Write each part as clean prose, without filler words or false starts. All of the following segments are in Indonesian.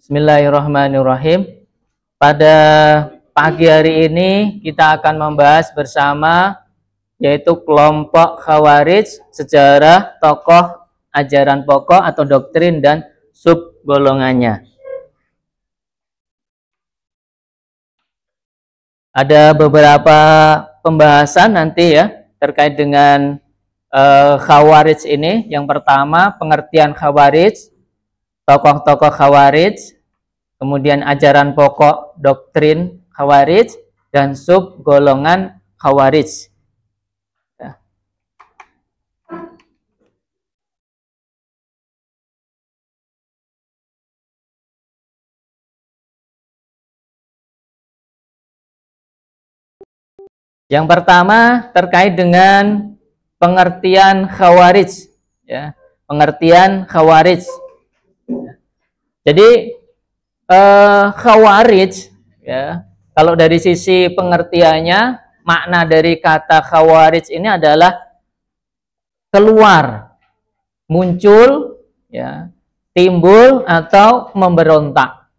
Bismillahirrahmanirrahim. Pada pagi hari ini kita akan membahas bersama yaitu kelompok Khawarij, sejarah, tokoh, ajaran pokok atau doktrin dan sub golongannya. Ada beberapa pembahasan nanti ya terkait dengan Khawarij ini. Yang pertama, pengertian Khawarij, tokoh-tokoh Khawarij, kemudian ajaran pokok doktrin Khawarij, dan sub golongan Khawarij. Ya. Yang pertama terkait dengan pengertian Khawarij, ya, pengertian Khawarij. Jadi Khawarij, ya, kalau dari sisi pengertiannya, makna dari kata Khawarij ini adalah keluar, muncul, ya, timbul atau memberontak.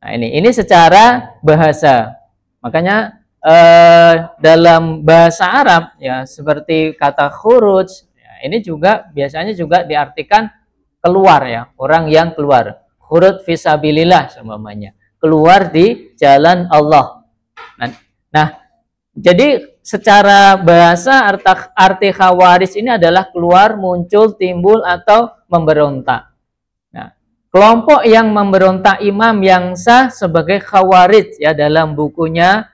Nah, ini secara bahasa. Makanya dalam bahasa Arab, ya, seperti kata khuruj, ya, ini juga biasanya juga diartikan keluar, ya, orang yang keluar. Khurud fisabilillah semuanya, keluar di jalan Allah. Nah, jadi secara bahasa arti Khawarij ini adalah keluar, muncul, timbul atau memberontak. Nah, kelompok yang memberontak imam yang sah sebagai Khawarij, ya, dalam bukunya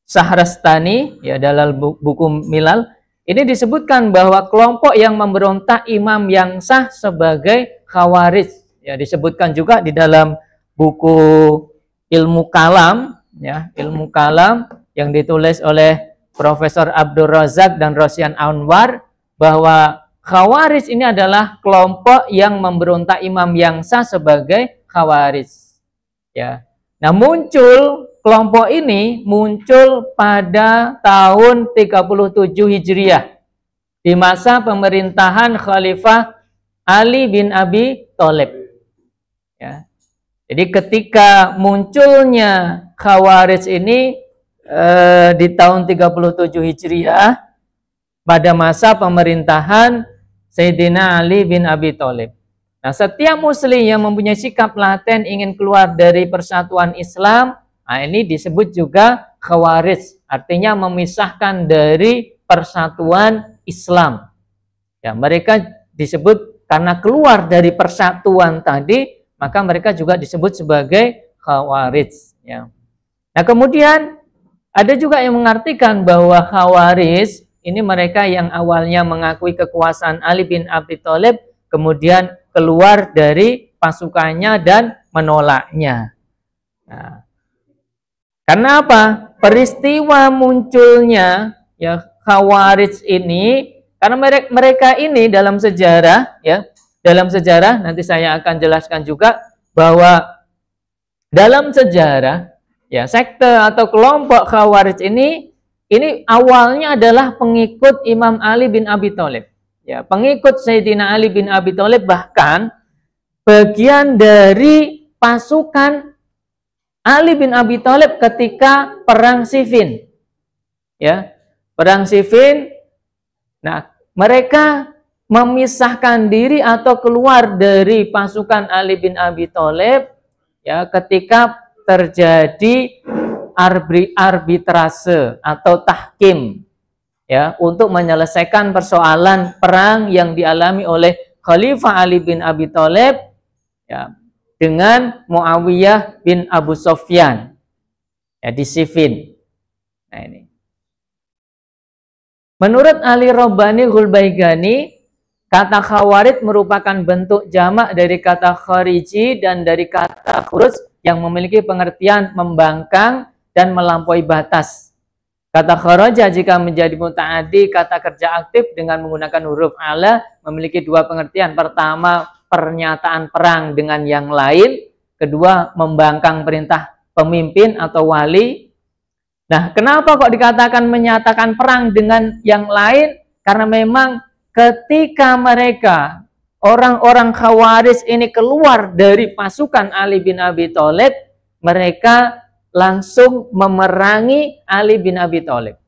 Shahrastani, ya, dalam buku Milal ini disebutkan bahwa kelompok yang memberontak imam yang sah sebagai Khawarij, ya, disebutkan juga di dalam buku Ilmu Kalam, ya, Ilmu Kalam yang ditulis oleh Profesor Abdul Razak dan Rosyan Anwar, bahwa Khawarij ini adalah kelompok yang memberontak imam yang sah sebagai Khawarij, ya. Nah, kelompok ini muncul pada tahun 37 Hijriah di masa pemerintahan Khalifah Ali bin Abi Thalib, ya. Jadi ketika munculnya Khawarij ini di tahun 37 Hijriah pada masa pemerintahan Sayyidina Ali bin Abi Thalib. Nah, setiap muslim yang mempunyai sikap laten ingin keluar dari persatuan Islam, nah, ini disebut juga Khawarij, artinya memisahkan dari persatuan Islam. Ya, mereka disebut karena keluar dari persatuan tadi, maka mereka juga disebut sebagai Khawarij, ya. Nah, kemudian ada juga yang mengartikan bahwa Khawarij ini mereka yang awalnya mengakui kekuasaan Ali bin Abi Thalib, kemudian keluar dari pasukannya dan menolaknya. Nah, karena apa? Peristiwa munculnya, ya, Khawarij ini, karena mereka ini dalam sejarah, ya, dalam sejarah nanti saya akan jelaskan juga bahwa dalam sejarah, ya, sekte atau kelompok Khawarij ini awalnya adalah pengikut Imam Ali bin Abi Thalib, ya, pengikut Sayyidina Ali bin Abi Thalib, bahkan bagian dari pasukan Ali bin Abi Thalib ketika perang Siffin, ya, perang Siffin. Nah, mereka memisahkan diri atau keluar dari pasukan Ali bin Abi Thalib, ya, ketika terjadi arbitrase atau tahkim, ya, untuk menyelesaikan persoalan perang yang dialami oleh Khalifah Ali bin Abi Thalib, ya, dengan Muawiyah bin Abu Sufyan, ya, di Siffin. Nah, ini. Menurut Ali Rabbani Ghulbaigani, kata Khawarij merupakan bentuk jamak dari kata khariji dan dari kata khuruj yang memiliki pengertian membangkang dan melampaui batas. Kata kharaja jika menjadi muta'addi, kata kerja aktif dengan menggunakan huruf ala, memiliki dua pengertian. Pertama, pernyataan perang dengan yang lain. Kedua, membangkang perintah pemimpin atau wali. Nah, kenapa kok dikatakan menyatakan perang dengan yang lain? Karena memang ketika mereka orang-orang Khawarij ini keluar dari pasukan Ali bin Abi Thalib, mereka langsung memerangi Ali bin Abi Thalib.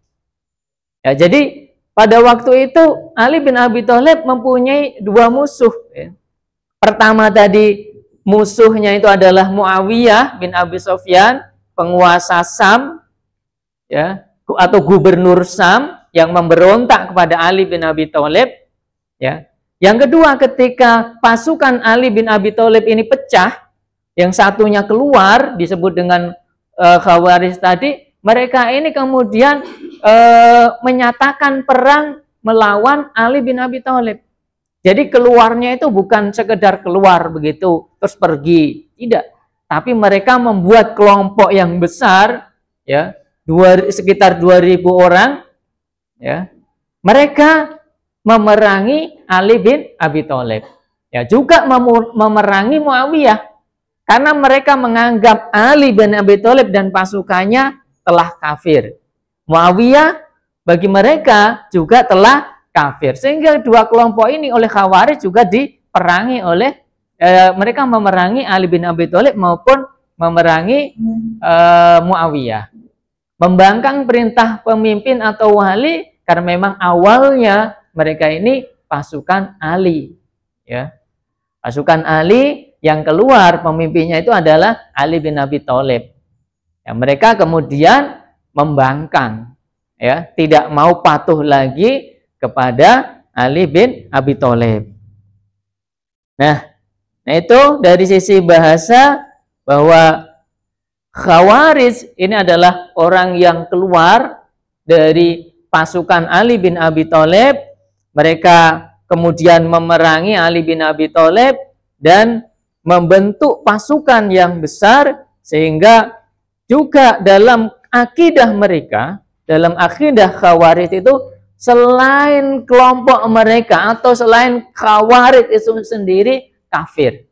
Ya, jadi pada waktu itu Ali bin Abi Thalib mempunyai dua musuh. Ya. Pertama tadi musuhnya itu adalah Muawiyah bin Abi Sufyan, penguasa Sam, ya, atau gubernur Sam yang memberontak kepada Ali bin Abi Thalib. Ya. Yang kedua, ketika pasukan Ali bin Abi Thalib ini pecah, yang satunya keluar disebut dengan Khawarij tadi, mereka ini kemudian menyatakan perang melawan Ali bin Abi Thalib. Jadi keluarnya itu bukan sekedar keluar begitu terus pergi, tidak. Tapi mereka membuat kelompok yang besar, ya, sekitar 2.000 orang, ya. Mereka memerangi Ali bin Abi Thalib. Ya, juga memerangi Muawiyah karena mereka menganggap Ali bin Abi Thalib dan pasukannya telah kafir. Muawiyah bagi mereka juga telah kafir. Sehingga dua kelompok ini oleh Khawarij juga diperangi oleh mereka memerangi Ali bin Abi Thalib maupun memerangi Muawiyah. Membangkang perintah pemimpin atau wali karena memang awalnya mereka ini pasukan Ali, ya. Pasukan Ali yang keluar pemimpinnya itu adalah Ali bin Abi Thalib. Ya, mereka kemudian membangkang, ya, tidak mau patuh lagi kepada Ali bin Abi Thalib. Nah itu dari sisi bahasa bahwa Khawarij ini adalah orang yang keluar dari pasukan Ali bin Abi Thalib. Mereka kemudian memerangi Ali bin Abi Thalib dan membentuk pasukan yang besar, sehingga juga dalam akidah mereka, dalam akidah Khawarij itu, selain kelompok mereka atau selain Khawarij itu sendiri kafir.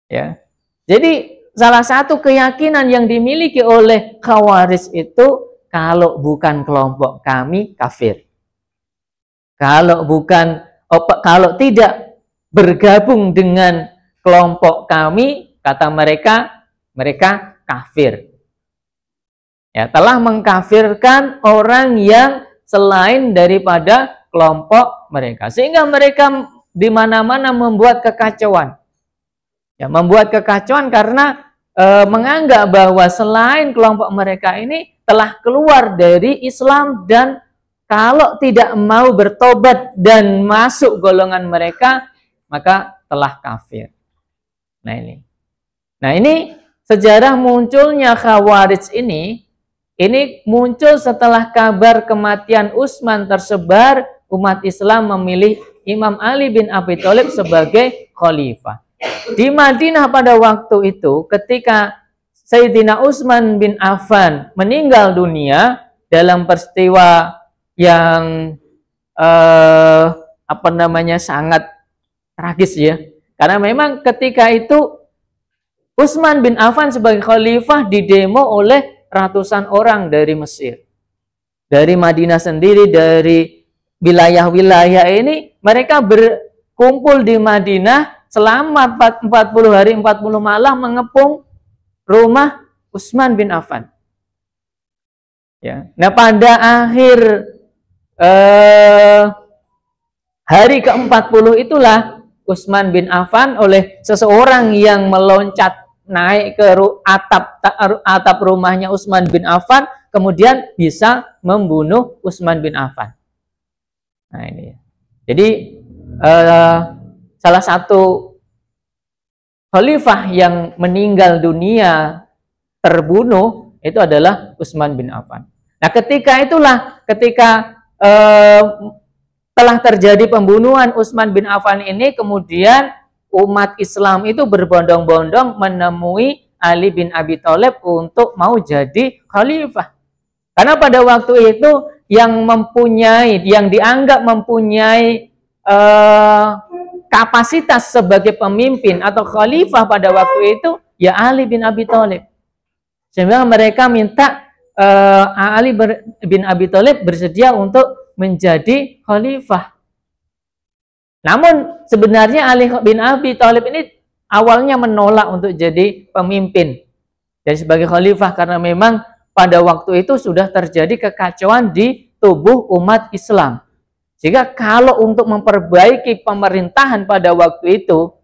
Ya. Jadi salah satu keyakinan yang dimiliki oleh Khawarij itu, kalau bukan kelompok kami kafir. Kalau tidak bergabung dengan kelompok kami, kata mereka, mereka kafir. Ya, telah mengkafirkan orang yang selain daripada kelompok mereka, sehingga mereka di mana-mana membuat kekacauan. Ya, membuat kekacauan karena menganggap bahwa selain kelompok mereka ini telah keluar dari Islam, dan kalau tidak mau bertobat dan masuk golongan mereka, maka telah kafir. Nah ini sejarah munculnya Khawarij ini muncul setelah kabar kematian Utsman tersebar, umat Islam memilih Imam Ali bin Abi Thalib sebagai khalifah. Di Madinah pada waktu itu, ketika Sayyidina Utsman bin Affan meninggal dunia dalam peristiwa yang sangat tragis, ya. Karena memang ketika itu Utsman bin Affan sebagai khalifah didemo oleh ratusan orang dari Mesir. Dari Madinah sendiri, dari wilayah-wilayah ini, mereka berkumpul di Madinah selama 40 hari 40 malam mengepung rumah Utsman bin Affan. Ya. Nah, pada akhir hari ke-40 itulah Utsman bin Affan oleh seseorang yang meloncat naik ke atap rumahnya Utsman bin Affan, kemudian bisa membunuh Utsman bin Affan. Nah ini. Jadi salah satu khalifah yang meninggal dunia terbunuh itu adalah Utsman bin Affan. Nah ketika telah terjadi pembunuhan Utsman bin Affan ini, kemudian umat Islam itu berbondong-bondong menemui Ali bin Abi Thalib untuk mau jadi khalifah. Karena pada waktu itu yang dianggap mempunyai kapasitas sebagai pemimpin atau khalifah pada waktu itu ya Ali bin Abi Thalib. Sehingga mereka minta Ali bin Abi Thalib bersedia untuk menjadi khalifah. Namun sebenarnya Ali bin Abi Thalib ini awalnya menolak untuk jadi pemimpin, jadi sebagai khalifah, karena memang pada waktu itu sudah terjadi kekacauan di tubuh umat Islam. Sehingga kalau untuk memperbaiki pemerintahan pada waktu itu,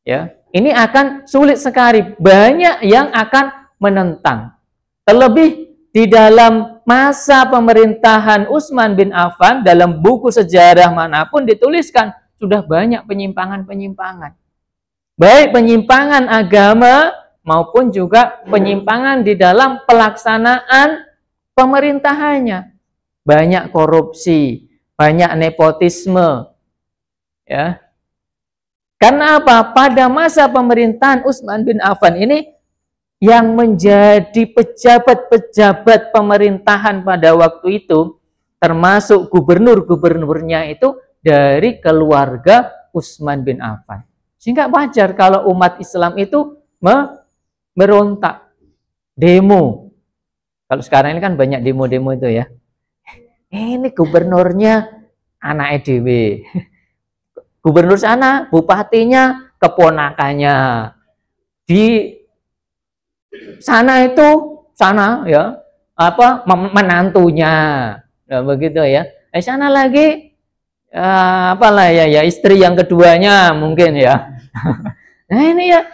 ya, ini akan sulit sekali. Banyak yang akan menentang. Terlebih di dalam masa pemerintahan Utsman bin Affan, dalam buku sejarah manapun dituliskan sudah banyak penyimpangan-penyimpangan. Baik penyimpangan agama maupun juga penyimpangan di dalam pelaksanaan pemerintahannya. Banyak korupsi, banyak nepotisme. Ya. Karena apa? Pada masa pemerintahan Utsman bin Affan ini, yang menjadi pejabat-pejabat pemerintahan pada waktu itu, termasuk gubernur-gubernurnya itu dari keluarga Utsman bin Affan. Sehingga wajar kalau umat Islam itu merontak, demo. Kalau sekarang ini kan banyak demo-demo itu ya. Ini gubernurnya anak EDW. Gubernur sana, bupatinya keponakannya. Di sana itu ya menantunya, nah, begitu ya. Sana lagi apalah ya istri yang keduanya mungkin ya. Nah ini ya,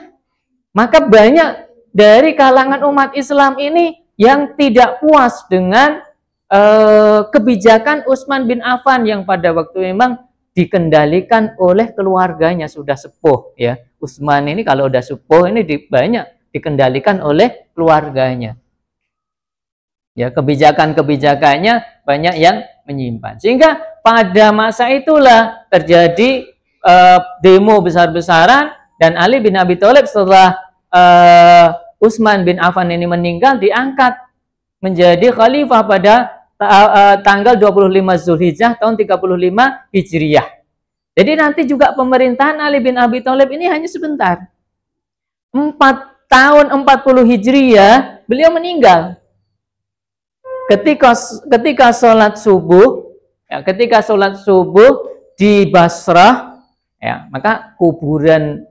maka banyak dari kalangan umat Islam ini yang tidak puas dengan kebijakan Utsman bin Affan yang pada waktu memang dikendalikan oleh keluarganya, sudah sepuh ya. Utsman ini kalau udah sepuh ini banyak dikendalikan oleh keluarganya. Ya, kebijakan-kebijakannya banyak yang menyimpan. Sehingga pada masa itulah terjadi demo besar-besaran, dan Ali bin Abi Thalib setelah Utsman bin Affan ini meninggal diangkat menjadi khalifah pada tanggal 25 Zulhijjah tahun 35 Hijriyah. Jadi nanti juga pemerintahan Ali bin Abi Thalib ini hanya sebentar. 4 tahun 40 Hijriyah beliau meninggal. Ketika sholat subuh, ya, ketika sholat subuh di Basrah, ya, maka kuburan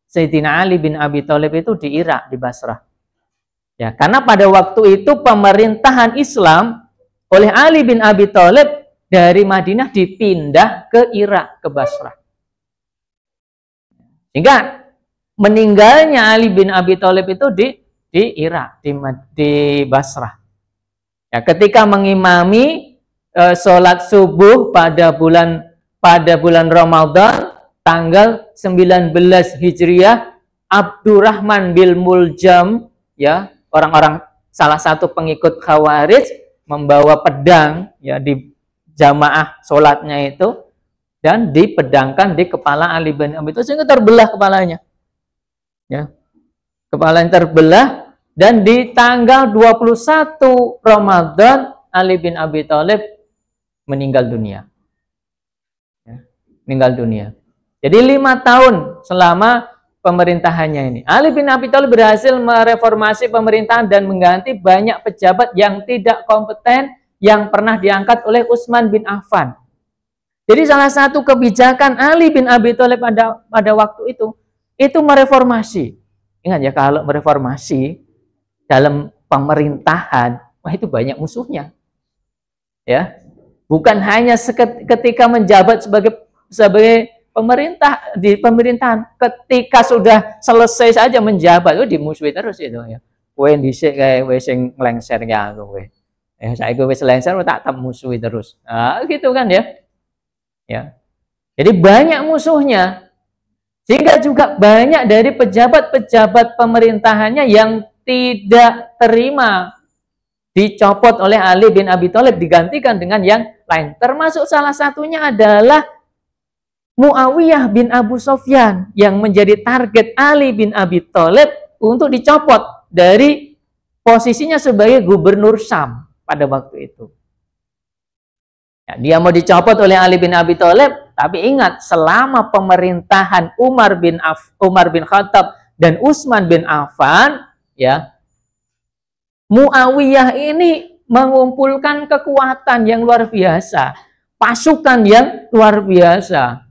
Sayyidina Ali bin Abi Thalib itu di Irak, di Basrah. Ya, karena pada waktu itu pemerintahan Islam oleh Ali bin Abi Thalib dari Madinah dipindah ke Irak, ke Basrah. Sehingga meninggalnya Ali bin Abi Thalib itu di Irak, di Basrah. Ya, ketika mengimami sholat subuh pada bulan Ramadan tanggal 19 Hijriah, Abdurrahman bin Muljam, ya, orang-orang salah satu pengikut Khawarij, membawa pedang ya di jamaah sholatnya itu, dan dipedangkan di kepala Ali bin Abi Thalib sehingga terbelah kepalanya. Ya. Kepalanya terbelah, dan di tanggal 21 Ramadan Ali bin Abi Thalib meninggal dunia. Ya, meninggal dunia. Jadi 5 tahun selama pemerintahannya ini, Ali bin Abi Thalib berhasil mereformasi pemerintahan dan mengganti banyak pejabat yang tidak kompeten yang pernah diangkat oleh Utsman bin Affan. Jadi salah satu kebijakan Ali bin Abi Thalib pada waktu itu mereformasi. Ingat ya, kalau mereformasi dalam pemerintahan, wah itu banyak musuhnya. Ya. Bukan hanya ketika menjabat sebagai pemerintah di pemerintahan, ketika sudah selesai saja menjabat itu dimusuhi terus itu ya. Kowe dhisik kae wis sing nglengser ya kowe. Saiki wis lengser tak musuhi terus. Nah, gitu kan ya. Ya. Jadi banyak musuhnya. Sehingga juga banyak dari pejabat-pejabat pemerintahannya yang tidak terima dicopot oleh Ali bin Abi Thalib, digantikan dengan yang lain. Termasuk salah satunya adalah Muawiyah bin Abu Sufyan yang menjadi target Ali bin Abi Thalib untuk dicopot dari posisinya sebagai gubernur Syam pada waktu itu. Ya, dia mau dicopot oleh Ali bin Abi Thalib, tapi ingat, selama pemerintahan Umar bin Khattab dan Utsman bin Affan, ya, Muawiyah ini mengumpulkan kekuatan yang luar biasa, pasukan yang luar biasa.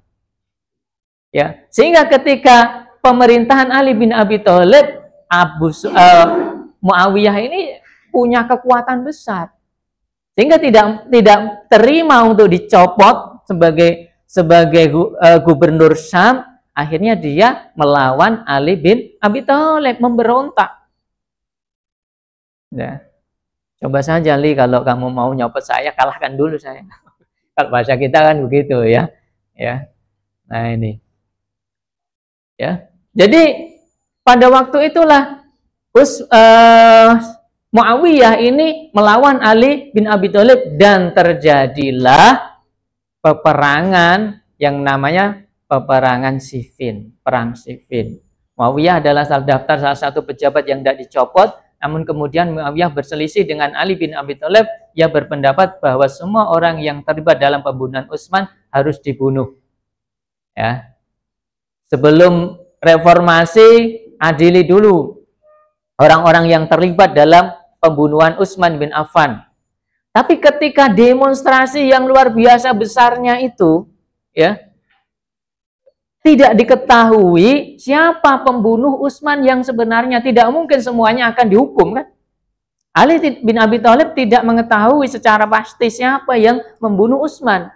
Ya, sehingga ketika pemerintahan Ali bin Abi Thalib, Muawiyah ini punya kekuatan besar, sehingga tidak terima untuk dicopot sebagai gubernur Syam. Akhirnya dia melawan Ali bin Abi Thalib, memberontak. Ya. Coba saja Li, kalau kamu mau nyopot saya, kalahkan dulu saya. Kalau bahasa kita kan begitu ya. Ya. Nah ini. Ya. Jadi pada waktu itulah Muawiyah ini melawan Ali bin Abi Thalib dan terjadilah peperangan yang namanya peperangan Siffin, perang Siffin. Muawiyah adalah salah satu pejabat yang tidak dicopot. Namun kemudian Muawiyah berselisih dengan Ali bin Abi Thalib. Ia berpendapat bahwa semua orang yang terlibat dalam pembunuhan Utsman harus dibunuh. Ya. Sebelum reformasi, adili dulu orang-orang yang terlibat dalam pembunuhan Utsman bin Affan. Tapi ketika demonstrasi yang luar biasa besarnya itu, ya, tidak diketahui siapa pembunuh Utsman yang sebenarnya. Tidak mungkin semuanya akan dihukum, kan? Ali bin Abi Thalib tidak mengetahui secara pasti siapa yang membunuh Utsman.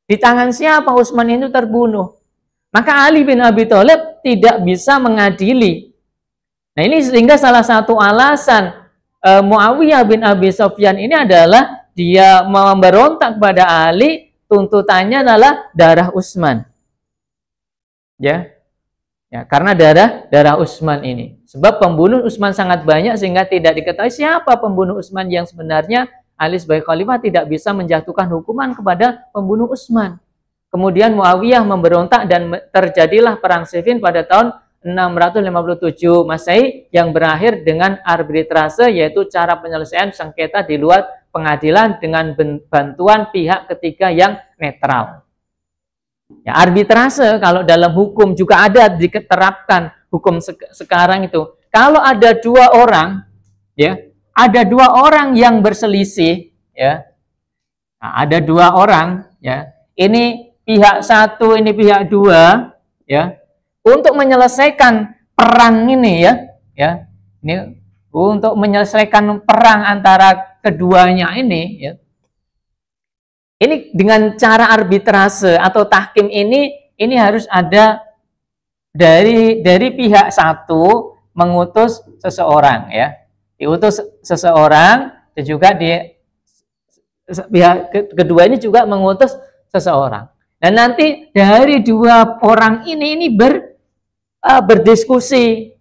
Di tangan siapa Utsman itu terbunuh. Maka Ali bin Abi Thalib tidak bisa mengadili. Nah ini sehingga salah satu alasan Muawiyah bin Abi Sufyan ini adalah dia memberontak kepada Ali, tuntutannya adalah darah Utsman. Ya, karena darah Utsman ini. Sebab pembunuh Utsman sangat banyak sehingga tidak diketahui siapa pembunuh Utsman yang sebenarnya. Ali sebagai khalifah tidak bisa menjatuhkan hukuman kepada pembunuh Utsman. Kemudian Muawiyah memberontak dan terjadilah perang Siffin pada tahun 657 Masehi yang berakhir dengan arbitrase, yaitu cara penyelesaian sengketa di luar pengadilan dengan bantuan pihak ketiga yang netral. Ya, arbitrase kalau dalam hukum juga ada diterapkan hukum sekarang itu. Kalau ada dua orang, ya, ada dua orang yang berselisih, ya, nah, ada dua orang, ya, ini pihak satu, ini pihak dua, ya, untuk menyelesaikan perang ini, ya, ini untuk menyelesaikan perang antara keduanya ini, ya. Ini dengan cara arbitrase atau tahkim ini harus ada dari pihak satu mengutus seseorang, ya. Diutus seseorang dan juga pihak kedua ini juga mengutus seseorang. Dan nanti dari dua orang ini berdiskusi,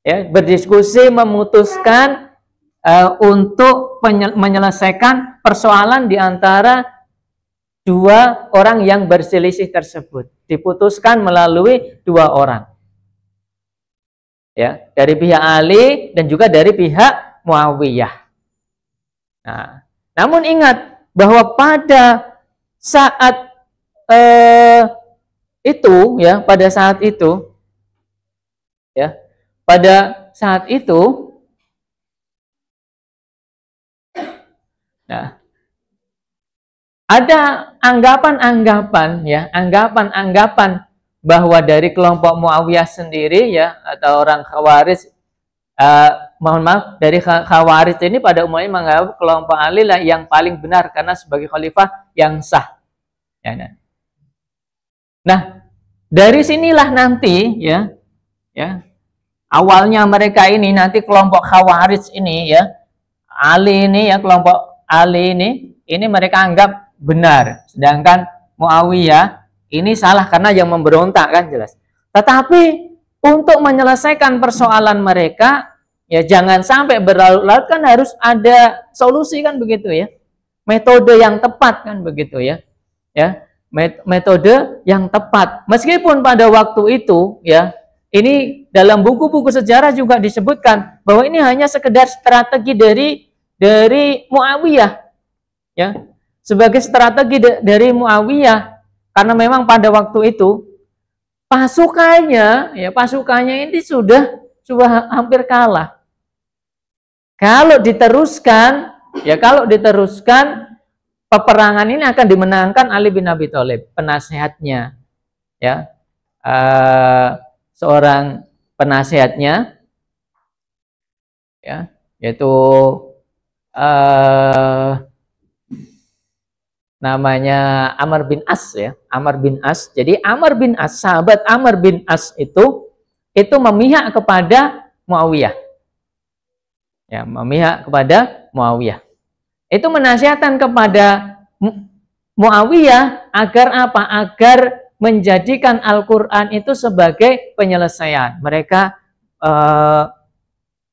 ya, berdiskusi memutuskan untuk menyelesaikan persoalan di antara dua orang yang berselisih tersebut. Diputuskan melalui dua orang, ya, dari pihak Ali dan juga dari pihak Muawiyah. Nah, namun ingat bahwa pada saat itu, ya, pada saat itu, nah, ada anggapan-anggapan, ya, anggapan-anggapan bahwa dari kelompok Muawiyah sendiri, ya, atau orang Khawarij, dari Khawarij ini pada umumnya menganggap kelompok Ali lah yang paling benar karena sebagai khalifah yang sah. Ya, nah, dari sinilah nanti, ya, awalnya mereka ini nanti kelompok Khawarij ini, ya, Ali ini, ya, kelompok Ali ini mereka anggap benar, sedangkan Muawiyah ini salah karena yang memberontak, kan jelas. Tetapi untuk menyelesaikan persoalan mereka, ya, jangan sampai berlarut-larut, kan harus ada solusi, kan begitu, ya. Metode yang tepat, kan begitu, ya. Metode yang tepat. Meskipun pada waktu itu, ya, ini dalam buku-buku sejarah juga disebutkan bahwa ini hanya sekedar strategi dari Muawiyah, ya, sebagai strategi dari Muawiyah, karena memang pada waktu itu pasukannya ini sudah hampir kalah. Kalau diteruskan peperangan ini akan dimenangkan Ali bin Abi Thalib, penasehatnya. ya, seorang penasihatnya, ya, yaitu namanya Amr bin As, ya, Amr bin As. Jadi Amr bin As, sahabat Amr bin As itu memihak kepada Muawiyah, ya, memihak kepada Muawiyah. Itu menasihatkan kepada Muawiyah agar apa? Agar menjadikan Al-Quran itu sebagai penyelesaian. Mereka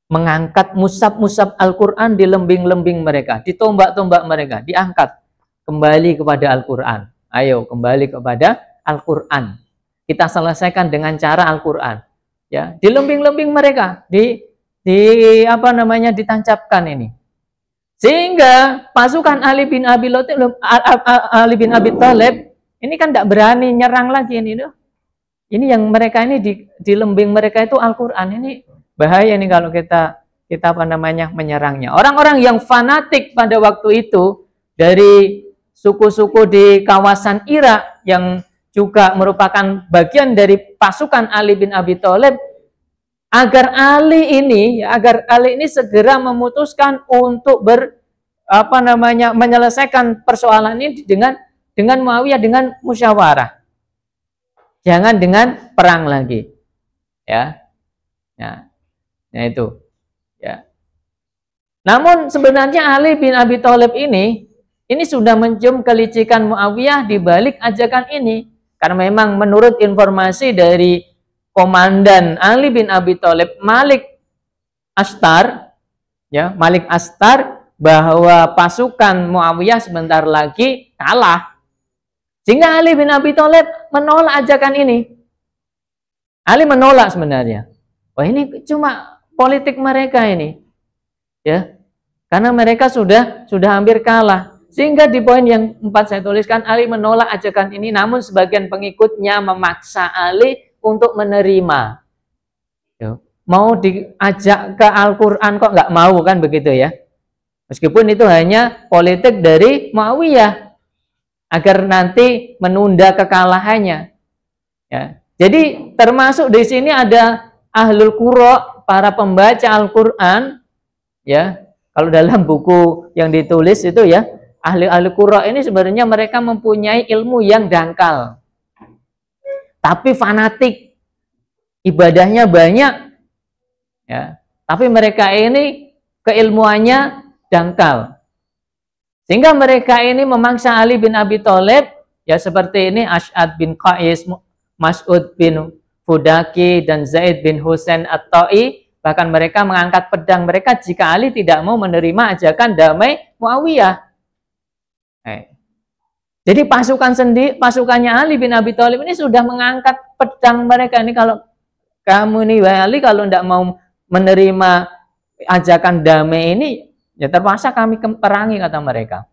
mengangkat mushaf-mushaf Al-Quran di lembing-lembing mereka, di tombak-tombak mereka, diangkat kembali kepada Al-Quran. Ayo kembali kepada Al-Quran. Kita selesaikan dengan cara Al-Quran. Ya, di lembing-lembing mereka, apa namanya, ditancapkan ini. Sehingga pasukan Ali bin Abi Thalib ini kan tidak berani nyerang lagi ini. Ini yang mereka ini di lembing mereka itu Al-Quran. Ini bahaya nih kalau kita apa namanya, menyerangnya. Orang-orang yang fanatik pada waktu itu dari suku-suku di kawasan Irak yang juga merupakan bagian dari pasukan Ali bin Abi Thalib, agar Ali ini segera memutuskan untuk menyelesaikan persoalan ini dengan Muawiyah, dengan musyawarah. Jangan dengan perang lagi. Ya. Nah itu. Ya. Namun sebenarnya Ali bin Abi Thalib ini sudah mencium kelicikan Muawiyah di balik ajakan ini. Karena memang menurut informasi dari komandan Ali bin Abi Thalib, Malik Astar, ya, Malik Astar, bahwa pasukan Muawiyah sebentar lagi kalah. Sehingga Ali bin Abi Thalib menolak ajakan ini. Ali menolak sebenarnya. Wah, ini cuma politik mereka ini. Ya. Karena mereka sudah hampir kalah. Sehingga di poin yang 4 saya tuliskan, Ali menolak ajakan ini, namun sebagian pengikutnya memaksa Ali untuk menerima. Mau diajak ke Al-Quran kok nggak mau, kan begitu ya. Meskipun itu hanya politik dari Muawiyah agar nanti menunda kekalahannya. Ya. Jadi termasuk di sini ada Ahlul Qura, para pembaca Al-Quran. Ya, kalau dalam buku yang ditulis itu ya, ahli Qura ini sebenarnya mereka mempunyai ilmu yang dangkal, tapi fanatik, ibadahnya banyak, ya. Tapi mereka ini keilmuannya dangkal, sehingga mereka ini memaksa Ali bin Abi Thalib, ya, seperti ini Ash'ad bin Qais, Mas'ud bin Fudaki, dan Zaid bin Husain At-Ta'i. Bahkan mereka mengangkat pedang mereka jika Ali tidak mau menerima ajakan damai Muawiyah. Jadi pasukannya Ali bin Abi Thalib ini sudah mengangkat pedang mereka ini. Kalau kamu nih Ali, kalau tidak mau menerima ajakan damai ini, ya terpaksa kami perangi, kata mereka.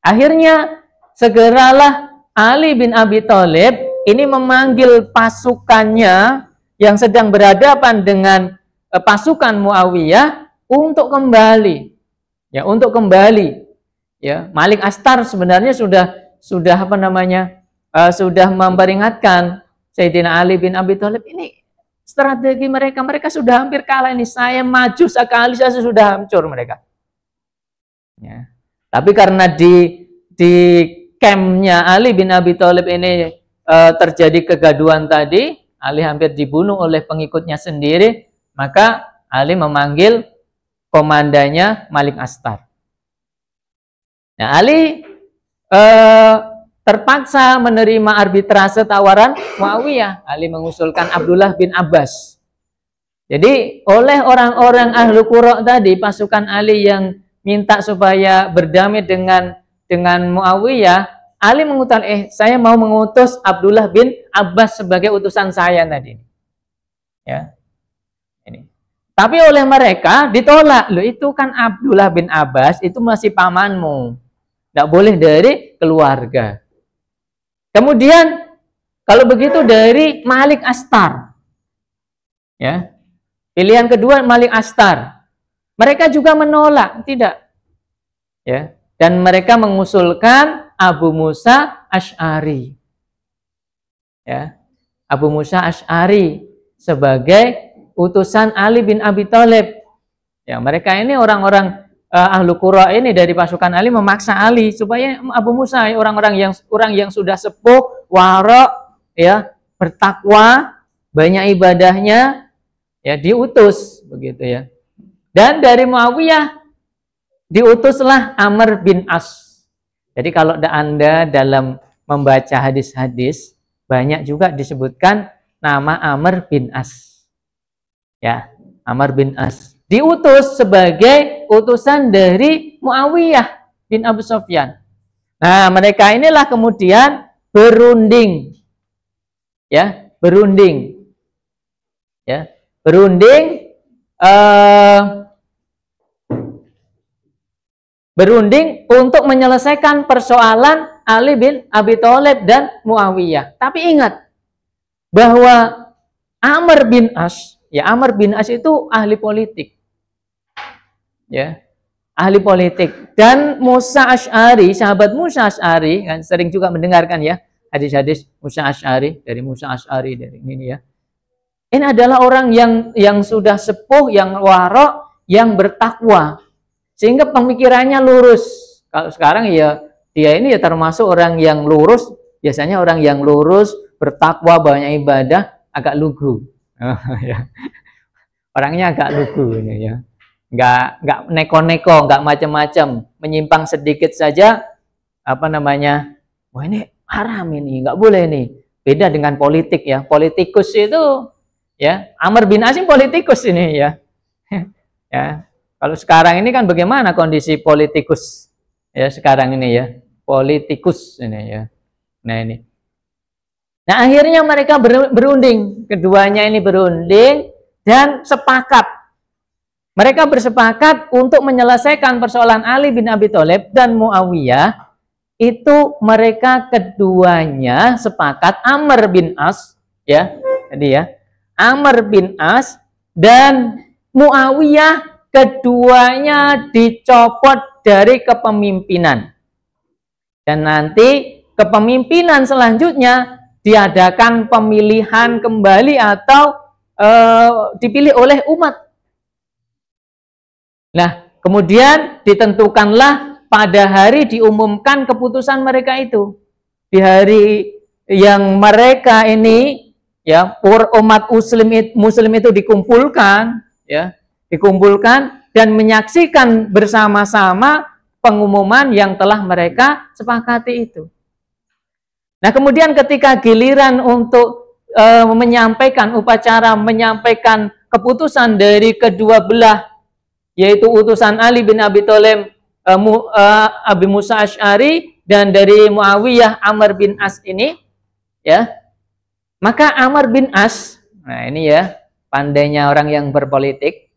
Akhirnya segeralah Ali bin Abi Thalib ini memanggil pasukannya yang sedang berhadapan dengan pasukan Muawiyah untuk kembali. Ya, untuk kembali. Ya, Malik Astar sebenarnya sudah apa namanya, sudah memperingatkan Sayyidina Ali bin Abi Thalib, ini strategi mereka sudah hampir kalah ini, saya maju sekali saya sudah hancur mereka. Ya. Tapi karena di campnya Ali bin Abi Thalib ini terjadi kegaduhan tadi, Ali hampir dibunuh oleh pengikutnya sendiri, maka Ali memanggil komandannya Malik Astar. Nah, Ali terpaksa menerima arbitrase tawaran Muawiyah. Ali mengusulkan Abdullah bin Abbas. Jadi oleh orang-orang Ahlul Qura tadi, pasukan Ali yang minta supaya berdamai dengan Muawiyah, Ali mengutus, saya mau mengutus Abdullah bin Abbas sebagai utusan saya tadi. Ya. Ini. Tapi oleh mereka ditolak. Loh, itu kan Abdullah bin Abbas itu masih pamanmu. Tidak boleh dari keluarga. Kemudian kalau begitu dari Malik Astar. Ya. Pilihan kedua Malik Astar. Mereka juga menolak, tidak. Ya. Dan mereka mengusulkan Abu Musa Asy'ari. ya, Abu Musa Asy'ari sebagai utusan Ali bin Abi Thalib. Ya, mereka ini orang-orang ahlu qura ini dari pasukan Ali memaksa Ali supaya Abu Musa, orang yang sudah sepuh, wara, ya, bertakwa, banyak ibadahnya, ya, diutus begitu ya. Dan dari Muawiyah diutuslah Amr bin As. Jadi kalau Anda dalam membaca hadis-hadis banyak juga disebutkan nama Amr bin As. Ya, Amr bin As diutus sebagai utusan dari Muawiyah bin Abu Sufyan. Nah, mereka inilah kemudian berunding. Ya, berunding. Ya, berunding untuk menyelesaikan persoalan Ali bin Abi Thalib dan Muawiyah. Tapi ingat bahwa Amr bin As, ya, Amr bin As itu ahli politik. Ya, ahli politik. Dan Musa Asy'ari, sahabat Musa Asy'ari, kan sering juga mendengarkan ya hadis-hadis Musa Asy'ari, dari Musa Asy'ari, dari ini ya. Ini adalah orang yang sudah sepuh, yang wara, yang bertakwa, sehingga pemikirannya lurus. Kalau sekarang ya dia ini ya termasuk orang yang lurus. Biasanya orang yang lurus, bertakwa, banyak ibadah, agak lugu. Ya. Orangnya agak lugu ini ya. Nggak neko-neko, nggak macam-macam, menyimpang sedikit saja, apa namanya, wah ini haram ini, nggak boleh nih. Beda dengan politik ya, politikus itu ya, Amr bin As politikus ini ya. Ya, kalau sekarang ini kan bagaimana kondisi politikus ya sekarang ini ya, politikus ini ya. Nah ini, nah akhirnya mereka berunding, keduanya ini berunding dan sepakat. Mereka bersepakat untuk menyelesaikan persoalan Ali bin Abi Thalib dan Muawiyah. Itu mereka keduanya sepakat, Amr bin As, ya, tadi ya, Amr bin As dan Muawiyah, keduanya dicopot dari kepemimpinan. Dan nanti kepemimpinan selanjutnya diadakan pemilihan kembali atau dipilih oleh umat. Nah, kemudian ditentukanlah pada hari diumumkan keputusan mereka itu. Di hari yang mereka ini ya, umat muslim itu dikumpulkan ya, dikumpulkan dan menyaksikan bersama-sama pengumuman yang telah mereka sepakati itu. Nah, kemudian ketika giliran untuk menyampaikan upacara, menyampaikan keputusan dari kedua belah, yaitu utusan Ali bin Abi Thalib, Abu Musa Asy'ari, dan dari Muawiyah Amr bin As ini, ya, maka Amr bin As, nah ini ya, pandainya orang yang berpolitik,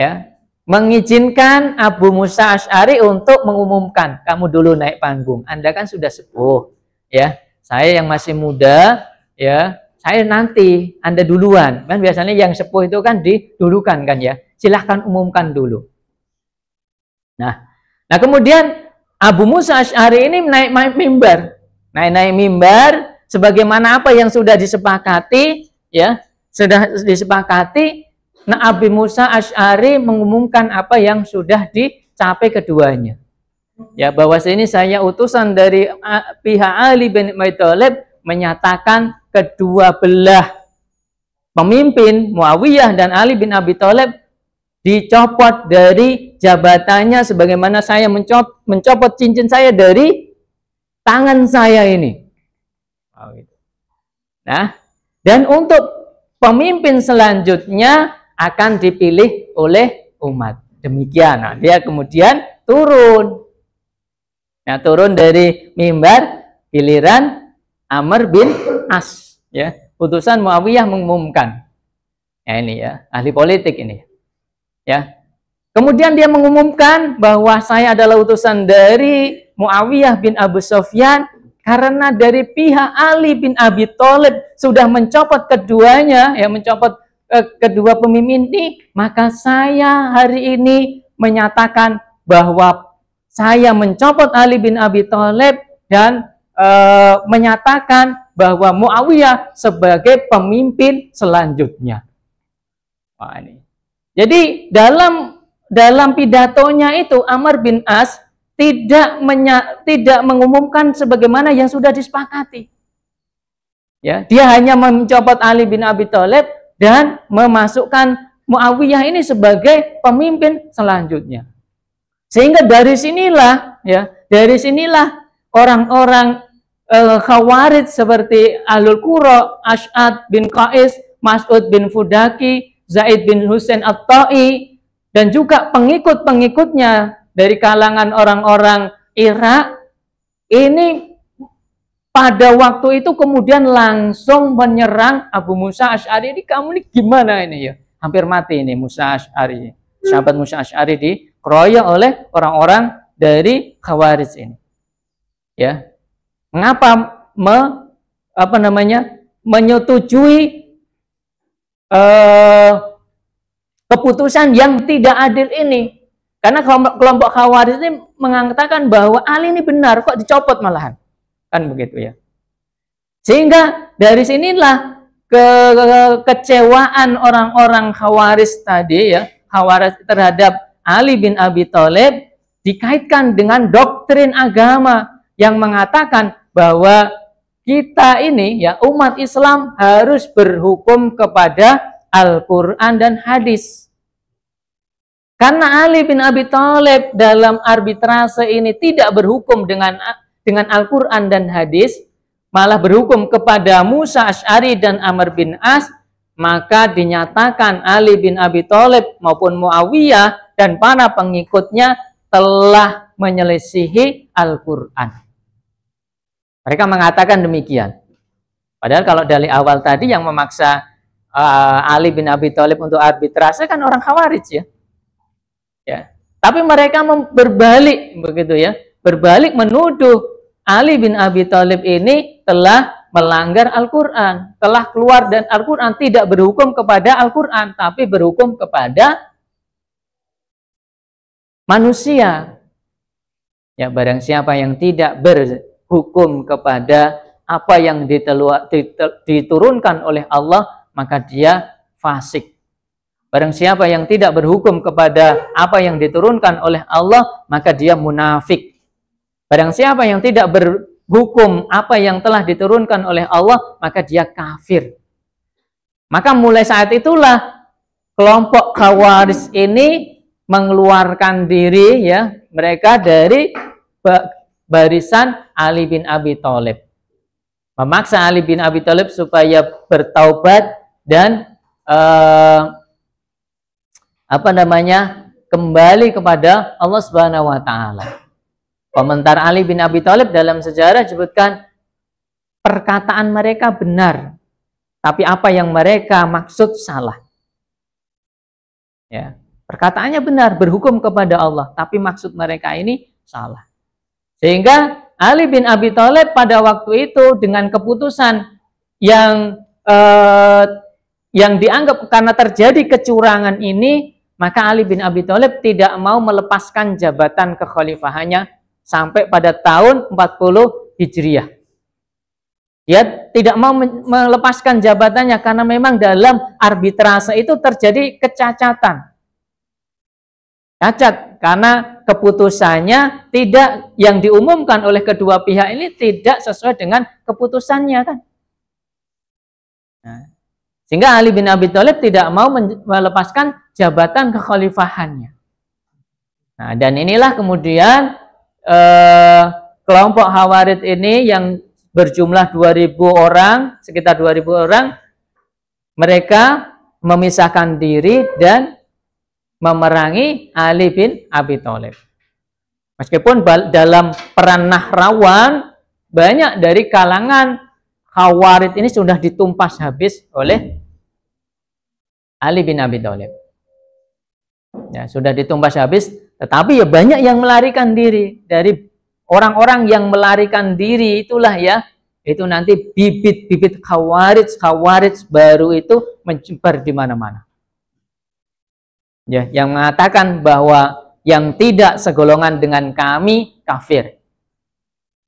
ya, mengizinkan Abu Musa Asy'ari untuk mengumumkan, kamu dulu naik panggung, Anda kan sudah sepuh, ya, saya yang masih muda, ya, saya nanti, Anda duluan, kan biasanya yang sepuh itu kan didulukan kan ya. Silahkan umumkan dulu. Nah kemudian Abu Musa Asy'ari ini naik mimbar, naik mimbar, sebagaimana apa yang sudah disepakati, ya, sudah disepakati. Nah, Abu Musa Asy'ari mengumumkan apa yang sudah dicapai keduanya, ya, bahwa ini saya utusan dari pihak Ali bin Abi Thalib, menyatakan kedua belah pemimpin Muawiyah dan Ali bin Abi Thalib dicopot dari jabatannya, sebagaimana saya mencopot cincin saya dari tangan saya ini. Nah, dan untuk pemimpin selanjutnya akan dipilih oleh umat. Demikian. Nah, dia kemudian turun. Nah, turun dari mimbar, giliran Amr bin As, ya, utusan Muawiyah mengumumkan. Ya, ini ya, ahli politik ini. Ya. Kemudian dia mengumumkan bahwa saya adalah utusan dari Muawiyah bin Abu Sufyan, karena dari pihak Ali bin Abi Thalib sudah mencopot keduanya, ya, mencopot kedua pemimpin ini, maka saya hari ini menyatakan bahwa saya mencopot Ali bin Abi Thalib dan menyatakan bahwa Muawiyah sebagai pemimpin selanjutnya. Wah, ini. Jadi dalam pidatonya itu Amr bin As tidak mengumumkan sebagaimana yang sudah disepakati. Ya, dia hanya mencopot Ali bin Abi Thalib dan memasukkan Muawiyah ini sebagai pemimpin selanjutnya. Sehingga dari sinilah orang-orang Khawarij seperti Ahlul Qura, Ash'ad bin Qais, Mas'ud bin Fudaki, Zaid bin Husain At-Ta'i, dan juga pengikut-pengikutnya dari kalangan orang-orang Irak ini pada waktu itu kemudian langsung menyerang Abu Musa Asy'ari. Ini kamu ini gimana ini ya? Hampir mati ini Musa Asy'ari. Sahabat Musa Asy'ari dikeroyok oleh orang-orang dari Khawarij ini. Ya. Mengapa menyetujui keputusan yang tidak adil ini? Karena kelompok Khawarij ini mengatakan bahwa Ali ini benar, kok dicopot malahan. Kan begitu ya. Sehingga dari sinilah kekecewaan orang-orang Khawarij tadi ya, Khawarij terhadap Ali bin Abi Thalib dikaitkan dengan doktrin agama yang mengatakan bahwa kita ini ya umat Islam harus berhukum kepada Al-Quran dan hadis. Karena Ali bin Abi Thalib dalam arbitrase ini tidak berhukum dengan Al-Quran dan hadis, malah berhukum kepada Musa Asy'ari dan Amr bin As, maka dinyatakan Ali bin Abi Thalib maupun Muawiyah dan para pengikutnya telah menyelisihi Al-Quran. Mereka mengatakan demikian. Padahal kalau dari awal tadi yang memaksa Ali bin Abi Thalib untuk arbitrase kan orang Khawarij ya. Ya. Tapi mereka berbalik begitu ya. Berbalik menuduh Ali bin Abi Thalib ini telah melanggar Al-Quran, telah keluar dan Al-Quran, tidak berhukum kepada Al-Quran, tapi berhukum kepada manusia. Ya, barang siapa yang tidak berhukum kepada apa yang diturunkan oleh Allah, maka dia fasik. Barang siapa yang tidak berhukum kepada apa yang diturunkan oleh Allah, maka dia munafik. Barang siapa yang tidak berhukum apa yang telah diturunkan oleh Allah, maka dia kafir. Maka mulai saat itulah kelompok Khawarij ini mengeluarkan diri ya, mereka dari barisan Ali bin Abi Thalib. Memaksa Ali bin Abi Thalib supaya bertaubat dan kembali kepada Allah Subhanahu wa taala. Komentar Ali bin Abi Thalib dalam sejarah disebutkan perkataan mereka benar, tapi apa yang mereka maksud salah. Ya, perkataannya benar, berhukum kepada Allah, tapi maksud mereka ini salah. Sehingga Ali bin Abi Thalib pada waktu itu dengan keputusan yang dianggap karena terjadi kecurangan ini, maka Ali bin Abi Thalib tidak mau melepaskan jabatan kekhalifahannya sampai pada tahun 40 Hijriah. Dia tidak mau melepaskan jabatannya karena memang dalam arbitrase itu terjadi kecacatan. Cacat karena keputusannya tidak, yang diumumkan oleh kedua pihak ini tidak sesuai dengan keputusannya kan. Nah, sehingga Ali bin Abi Thalib tidak mau melepaskan jabatan kekhalifahannya. Nah, dan inilah kemudian kelompok Khawarij ini yang berjumlah 2.000 orang, sekitar 2.000 orang, mereka memisahkan diri dan memerangi Ali bin Abi Thalib. Meskipun dalam peran Nahrawan, banyak dari kalangan Khawarij ini sudah ditumpas habis oleh Ali bin Abi Thalib. Ya, sudah ditumpas habis, tetapi ya banyak yang melarikan diri. Dari orang-orang yang melarikan diri itulah ya, itu nanti bibit-bibit Khawarij baru itu menyebar di mana-mana. Ya, yang mengatakan bahwa yang tidak segolongan dengan kami kafir.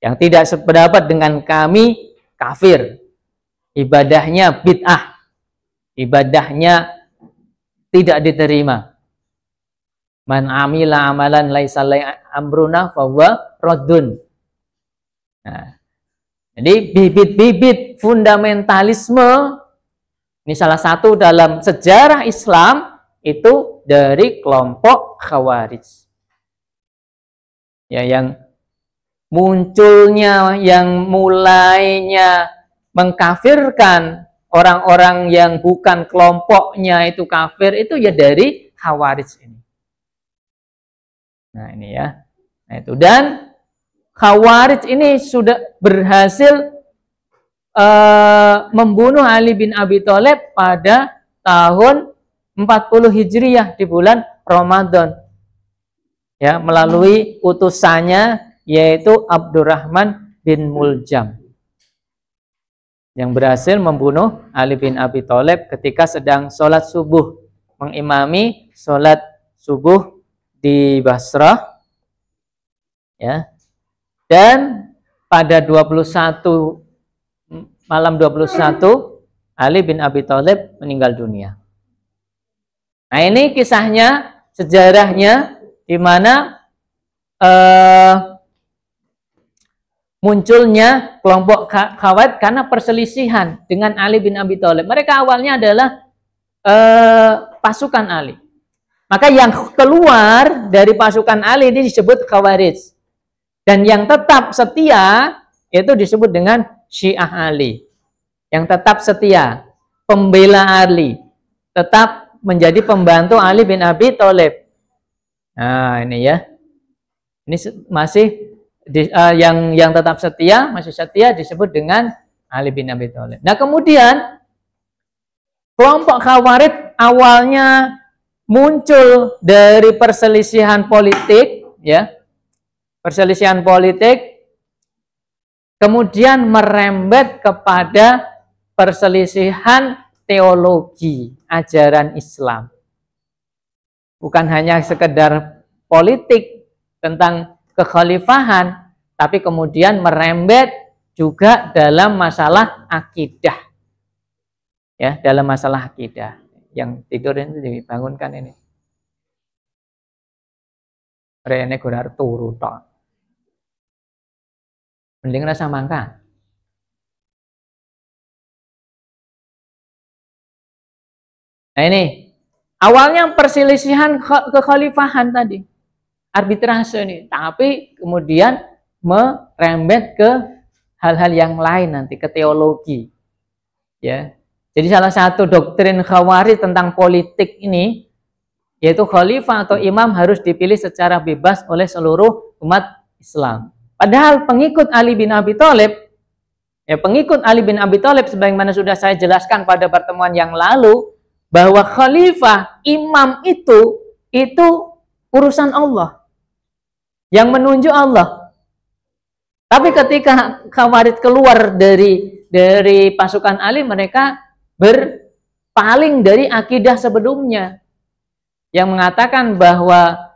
Yang tidak sependapat dengan kami kafir, ibadahnya bid'ah, ibadahnya tidak diterima. Man amila amalan laisa amruna fahuwa raddun. Nah, jadi bibit-bibit fundamentalisme ini salah satu dalam sejarah Islam itu dari kelompok Khawarij. Ya, yang munculnya, yang mulainya mengkafirkan orang-orang yang bukan kelompoknya itu kafir itu ya dari Khawarij ini. Nah, ini ya. Nah, itu, dan Khawarij ini sudah berhasil membunuh Ali bin Abi Thalib pada tahun 40 Hijriyah di bulan Ramadan. Ya, melalui utusannya yaitu Abdurrahman bin Muljam yang berhasil membunuh Ali bin Abi Thalib ketika sedang sholat subuh, mengimami sholat subuh di Basrah. Ya. Dan pada 21 malam 21 Ali bin Abi Thalib meninggal dunia. Nah, ini kisahnya, sejarahnya, di mana munculnya kelompok Khawarij karena perselisihan dengan Ali bin Abi Thalib. Mereka awalnya adalah pasukan Ali. Maka yang keluar dari pasukan Ali ini disebut Khawarij. Dan yang tetap setia itu disebut dengan Syiah Ali. Yang tetap setia, pembela Ali, tetap menjadi pembantu Ali bin Abi Thalib. Nah, ini ya. Ini masih yang tetap setia, masih setia disebut dengan Ali bin Abi Thalib. Nah, kemudian kelompok Khawarij awalnya muncul dari perselisihan politik, ya. Perselisihan politik kemudian merembet kepada perselisihan teologi, ajaran Islam. Bukan hanya sekedar politik tentang kekhalifahan, tapi kemudian merembet juga dalam masalah akidah. Ya, dalam masalah akidah. Yang tidur itu dibangunkan ini. Rene gurar turu tok. Mending rasa mangka. Nah, ini awalnya perselisihan kekhalifahan tadi, arbitrase nih, tapi kemudian merembet ke hal-hal yang lain nanti, ke teologi. Ya. Jadi salah satu doktrin Khawarij tentang politik ini yaitu khalifah atau imam harus dipilih secara bebas oleh seluruh umat Islam. Padahal pengikut Ali bin Abi Thalib, ya, pengikut Ali bin Abi Thalib sebagaimana sudah saya jelaskan pada pertemuan yang lalu, bahwa khalifah, imam itu urusan Allah, yang menunjuk Allah. Tapi ketika Khawarij keluar dari pasukan Ali, mereka berpaling dari akidah sebelumnya yang mengatakan bahwa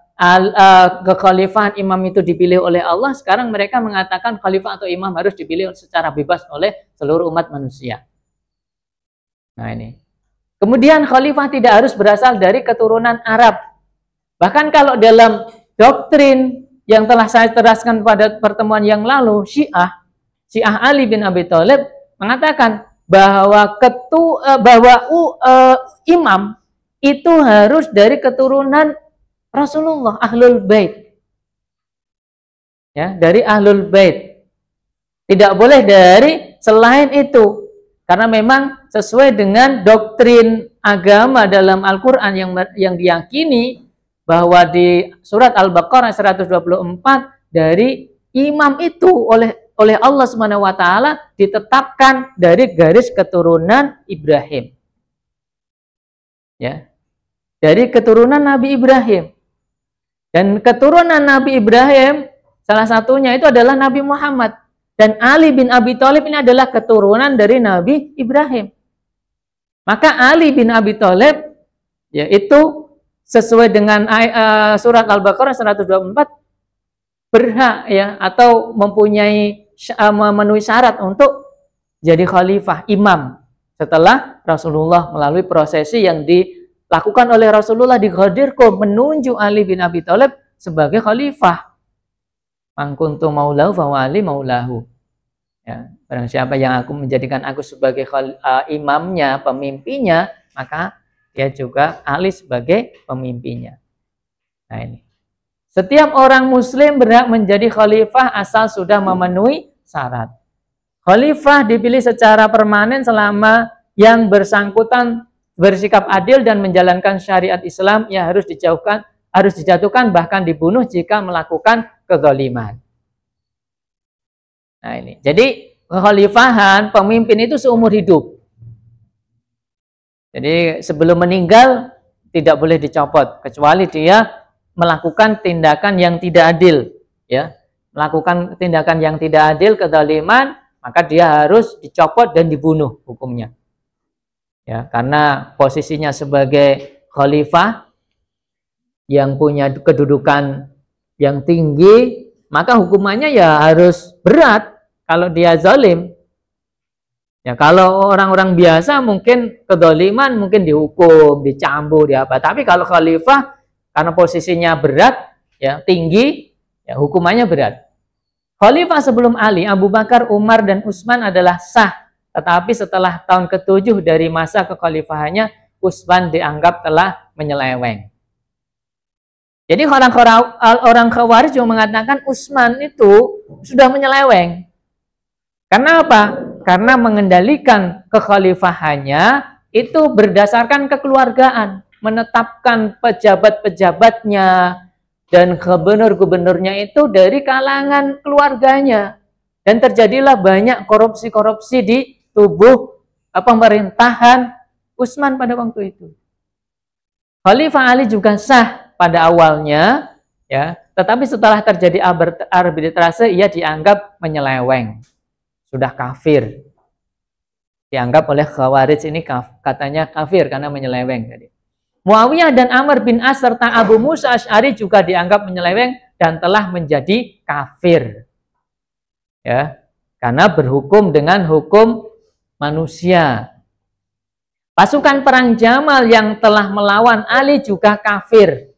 kekhalifahan imam itu dipilih oleh Allah. Sekarang mereka mengatakan khalifah atau imam harus dipilih secara bebas oleh seluruh umat manusia. Nah, ini. Kemudian khalifah tidak harus berasal dari keturunan Arab. Bahkan kalau dalam doktrin yang telah saya teraskan pada pertemuan yang lalu, Syiah Ali bin Abi Thalib mengatakan bahwa imam itu harus dari keturunan Rasulullah, Ahlul Bait. Ya, dari Ahlul Bait. Tidak boleh dari selain itu. Karena memang sesuai dengan doktrin agama dalam Al-Qur'an yang diyakini bahwa di surat Al-Baqarah 124 dari imam itu oleh Allah Subhanahu wa taala ditetapkan dari garis keturunan Ibrahim. Ya. Dari keturunan Nabi Ibrahim. Dan keturunan Nabi Ibrahim salah satunya itu adalah Nabi Muhammad. Dan Ali bin Abi Thalib ini adalah keturunan dari Nabi Ibrahim. Maka Ali bin Abi Thalib yaitu sesuai dengan surat Al-Baqarah 124 berhak, ya, atau memenuhi syarat untuk jadi khalifah, imam setelah Rasulullah melalui prosesi yang dilakukan oleh Rasulullah di Ghadir Qum, menunjuk Ali bin Abi Thalib sebagai khalifah. Man kuntu maulahu fa wali maulahu. Ya, barang siapa yang aku menjadikan aku sebagai imamnya, pemimpinnya, maka dia juga Ali sebagai pemimpinnya. Nah ini. Setiap orang muslim berhak menjadi khalifah asal sudah memenuhi syarat. Khalifah dipilih secara permanen selama yang bersangkutan bersikap adil dan menjalankan syariat Islam, yang harus dijatuhkan bahkan dibunuh jika melakukan kezaliman. Nah ini. Jadi kekhalifahan pemimpin itu seumur hidup. Jadi sebelum meninggal tidak boleh dicopot kecuali dia melakukan tindakan yang tidak adil, ya. Melakukan tindakan yang tidak adil, kezaliman, maka dia harus dicopot dan dibunuh hukumnya. Ya, karena posisinya sebagai khalifah yang punya kedudukan yang tinggi, maka hukumannya ya harus berat kalau dia zalim. Ya, kalau orang-orang biasa mungkin kezaliman mungkin dihukum, dicambuk, diapa. Tapi kalau khalifah karena posisinya berat, ya, tinggi, ya, hukumannya berat. Khalifah sebelum Ali, Abu Bakar, Umar, dan Utsman adalah sah. Tetapi setelah tahun ke-7 dari masa kekhalifahannya, Utsman dianggap telah menyeleweng. Jadi orang Khawarij juga mengatakan Utsman itu sudah menyeleweng. Karena apa? Karena mengendalikan kekhalifahannya itu berdasarkan kekeluargaan. Menetapkan pejabat-pejabatnya dan gubernur-gubernurnya itu dari kalangan keluarganya, dan terjadilah banyak korupsi-korupsi di tubuh pemerintahan Utsman pada waktu itu. Khalifah Ali juga sah pada awalnya, ya, tetapi setelah terjadi arbitrase ia dianggap menyeleweng, sudah kafir, dianggap oleh Khawarij ini katanya kafir karena menyeleweng tadi. Muawiyah dan Amr bin As serta Abu Musa Asy'ari juga dianggap menyeleweng dan telah menjadi kafir. Ya, karena berhukum dengan hukum manusia. Pasukan perang Jamal yang telah melawan Ali juga kafir.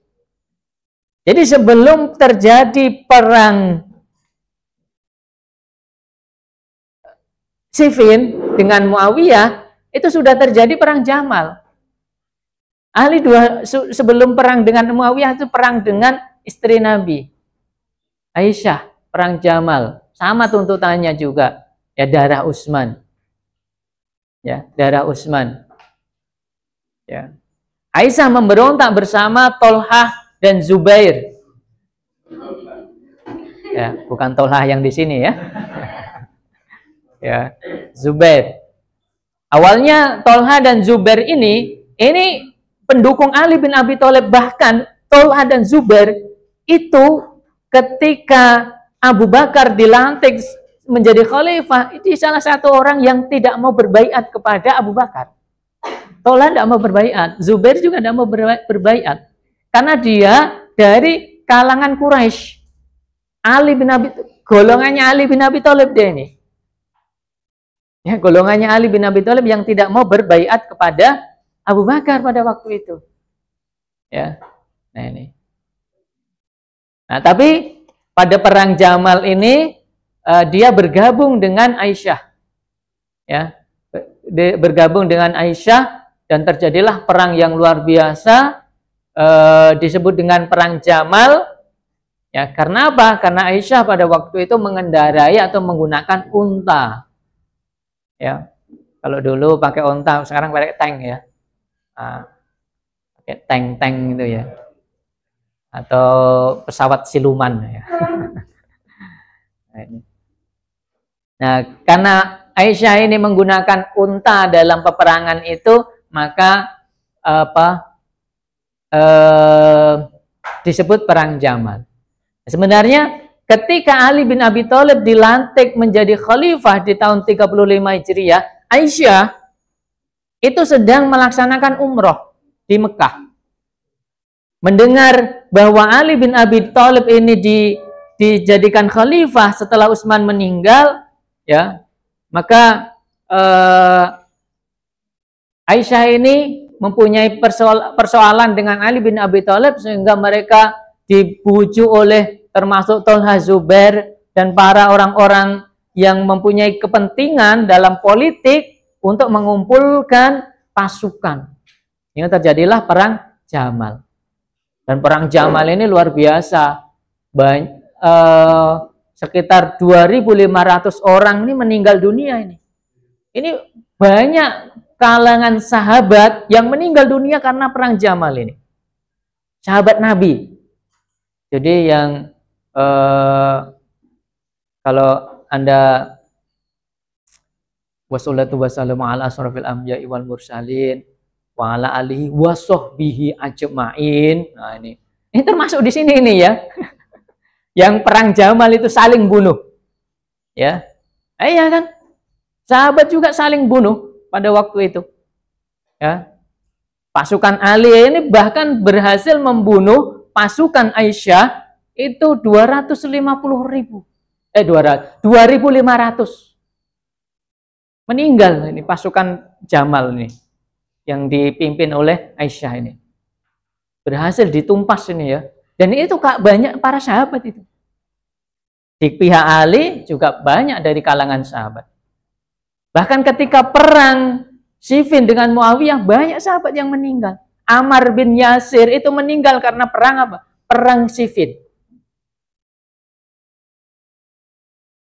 Jadi sebelum terjadi perang Siffin dengan Muawiyah, itu sudah terjadi perang Jamal. Ali sebelum perang dengan Muawiyah itu perang dengan istri Nabi Aisyah, perang Jamal, sama tuntutannya juga, ya, darah Utsman, ya, darah Utsman, ya. Aisyah memberontak bersama Tolhah dan Zubair, ya, bukan Tolhah yang di sini, ya. Ya, Zubair. Awalnya Tolhah dan Zubair ini pendukung Ali bin Abi Thalib, bahkan Tolhah dan Zubair itu ketika Abu Bakar dilantik menjadi khalifah, itu salah satu orang yang tidak mau berbaiat kepada Abu Bakar. Tolhah tidak mau berbaiat, Zubair juga tidak mau berbaiat, karena dia dari kalangan Quraisy. Golongannya Ali bin Abi Thalib dia ini. Ya, golongannya Ali bin Abi Thalib yang tidak mau berbaiat kepada Abu Bakar pada waktu itu. Ya. Nah ini. Nah, tapi pada perang Jamal ini dia bergabung dengan Aisyah. Ya. Bergabung dengan Aisyah dan terjadilah perang yang luar biasa, disebut dengan perang Jamal. Ya, karena apa? Karena Aisyah pada waktu itu mengendarai atau menggunakan unta. Ya. Kalau dulu pakai unta, sekarang pakai tank, ya. Pakai tank gitu, ya, atau pesawat siluman, ya. Nah, karena Aisyah ini menggunakan unta dalam peperangan itu, maka disebut perang Jamal. Sebenarnya ketika Ali bin Abi Thalib dilantik menjadi khalifah di tahun 35 Hijriah, Aisyah itu sedang melaksanakan umroh di Mekah. Mendengar bahwa Ali bin Abi Thalib ini dijadikan khalifah setelah Utsman meninggal, ya, maka Aisyah ini mempunyai persoalan dengan Ali bin Abi Thalib sehingga mereka dibujuk oleh termasuk Tolha Zubair dan para orang-orang yang mempunyai kepentingan dalam politik untuk mengumpulkan pasukan. Ini terjadilah perang Jamal. Dan perang Jamal ini luar biasa. Sekitar 2.500 orang ini meninggal dunia ini. Ini banyak kalangan sahabat yang meninggal dunia karena perang Jamal ini. Sahabat Nabi. Jadi yang kalau Anda wassalatu wassalamu ala asrofil anbiya'i wal mursalin wa ala alihi wa sahbihi ajma'in. Nah, ini termasuk di sini ini ya. Yang perang Jamal itu saling bunuh. Ya. Iya kan? Sahabat juga saling bunuh pada waktu itu. Ya. Pasukan Ali ini bahkan berhasil membunuh pasukan Aisyah itu 2.500. 2.500 meninggal ini pasukan Jamal ini yang dipimpin oleh Aisyah ini. Berhasil ditumpas ini ya. Dan itu banyak para sahabat itu. Di pihak Ali juga banyak dari kalangan sahabat. Bahkan ketika perang Siffin dengan Muawiyah banyak sahabat yang meninggal. Ammar bin Yasir itu meninggal karena perang apa? Perang Siffin.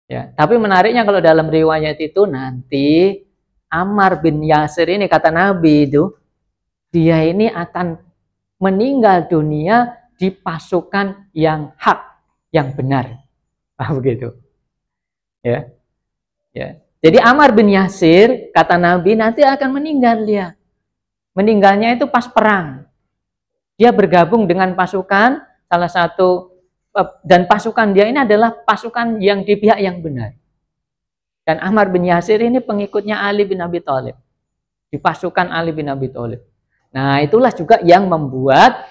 Ya, tapi menariknya kalau dalam riwayat itu nanti Ammar bin Yasir ini kata Nabi itu dia ini akan meninggal dunia di pasukan yang hak, yang benar. Begitu. Ya. Ya. Jadi Ammar bin Yasir kata Nabi nanti akan meninggal dia. Meninggalnya itu pas perang. Dia bergabung dengan pasukan salah satu dan pasukan dia ini adalah pasukan yang di pihak yang benar. Dan Ammar bin Yasir ini pengikutnya Ali bin Abi Thalib. Di pasukan Ali bin Abi Thalib. Nah, itulah juga yang membuat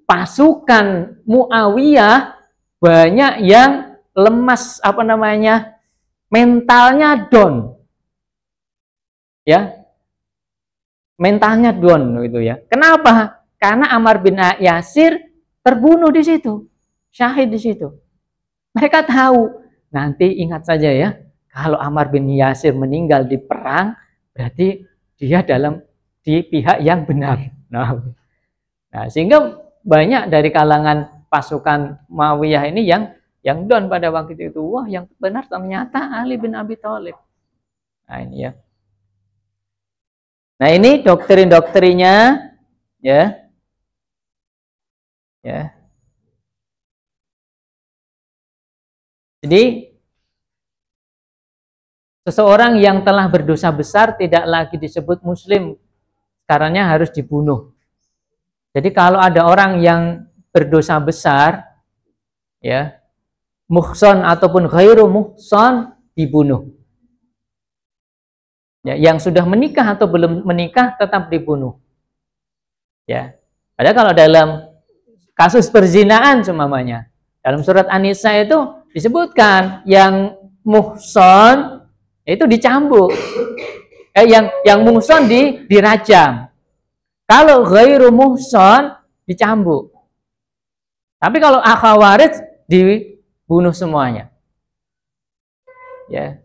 pasukan Muawiyah banyak yang lemas, mentalnya down. Ya. Mentalnya down gitu ya. Kenapa? Karena Ammar bin Yasir terbunuh di situ. Syahid di situ. Mereka tahu, nanti ingat saja ya, kalau Ammar bin Yasir meninggal di perang, berarti dia di pihak yang benar. Nah, sehingga banyak dari kalangan pasukan Muawiyah ini yang down pada waktu itu. Wah, yang benar ternyata Ali bin Abi Thalib. Nah, ini ya. Nah, ini doktrin-doktrinya ya. Ya. Jadi seseorang yang telah berdosa besar tidak lagi disebut muslim, karena harus dibunuh. Jadi kalau ada orang yang berdosa besar, ya, muhson ataupun ghairu muhson, dibunuh. Ya, yang sudah menikah atau belum menikah tetap dibunuh. Ya, padahal kalau dalam kasus perzinaan seumpamanya, dalam surat An-Nisa itu disebutkan yang muhson itu dicambuk. Yang muhson dirajam. Kalau ghairu muhson dicambuk. Tapi kalau khawarij dibunuh semuanya. Ya.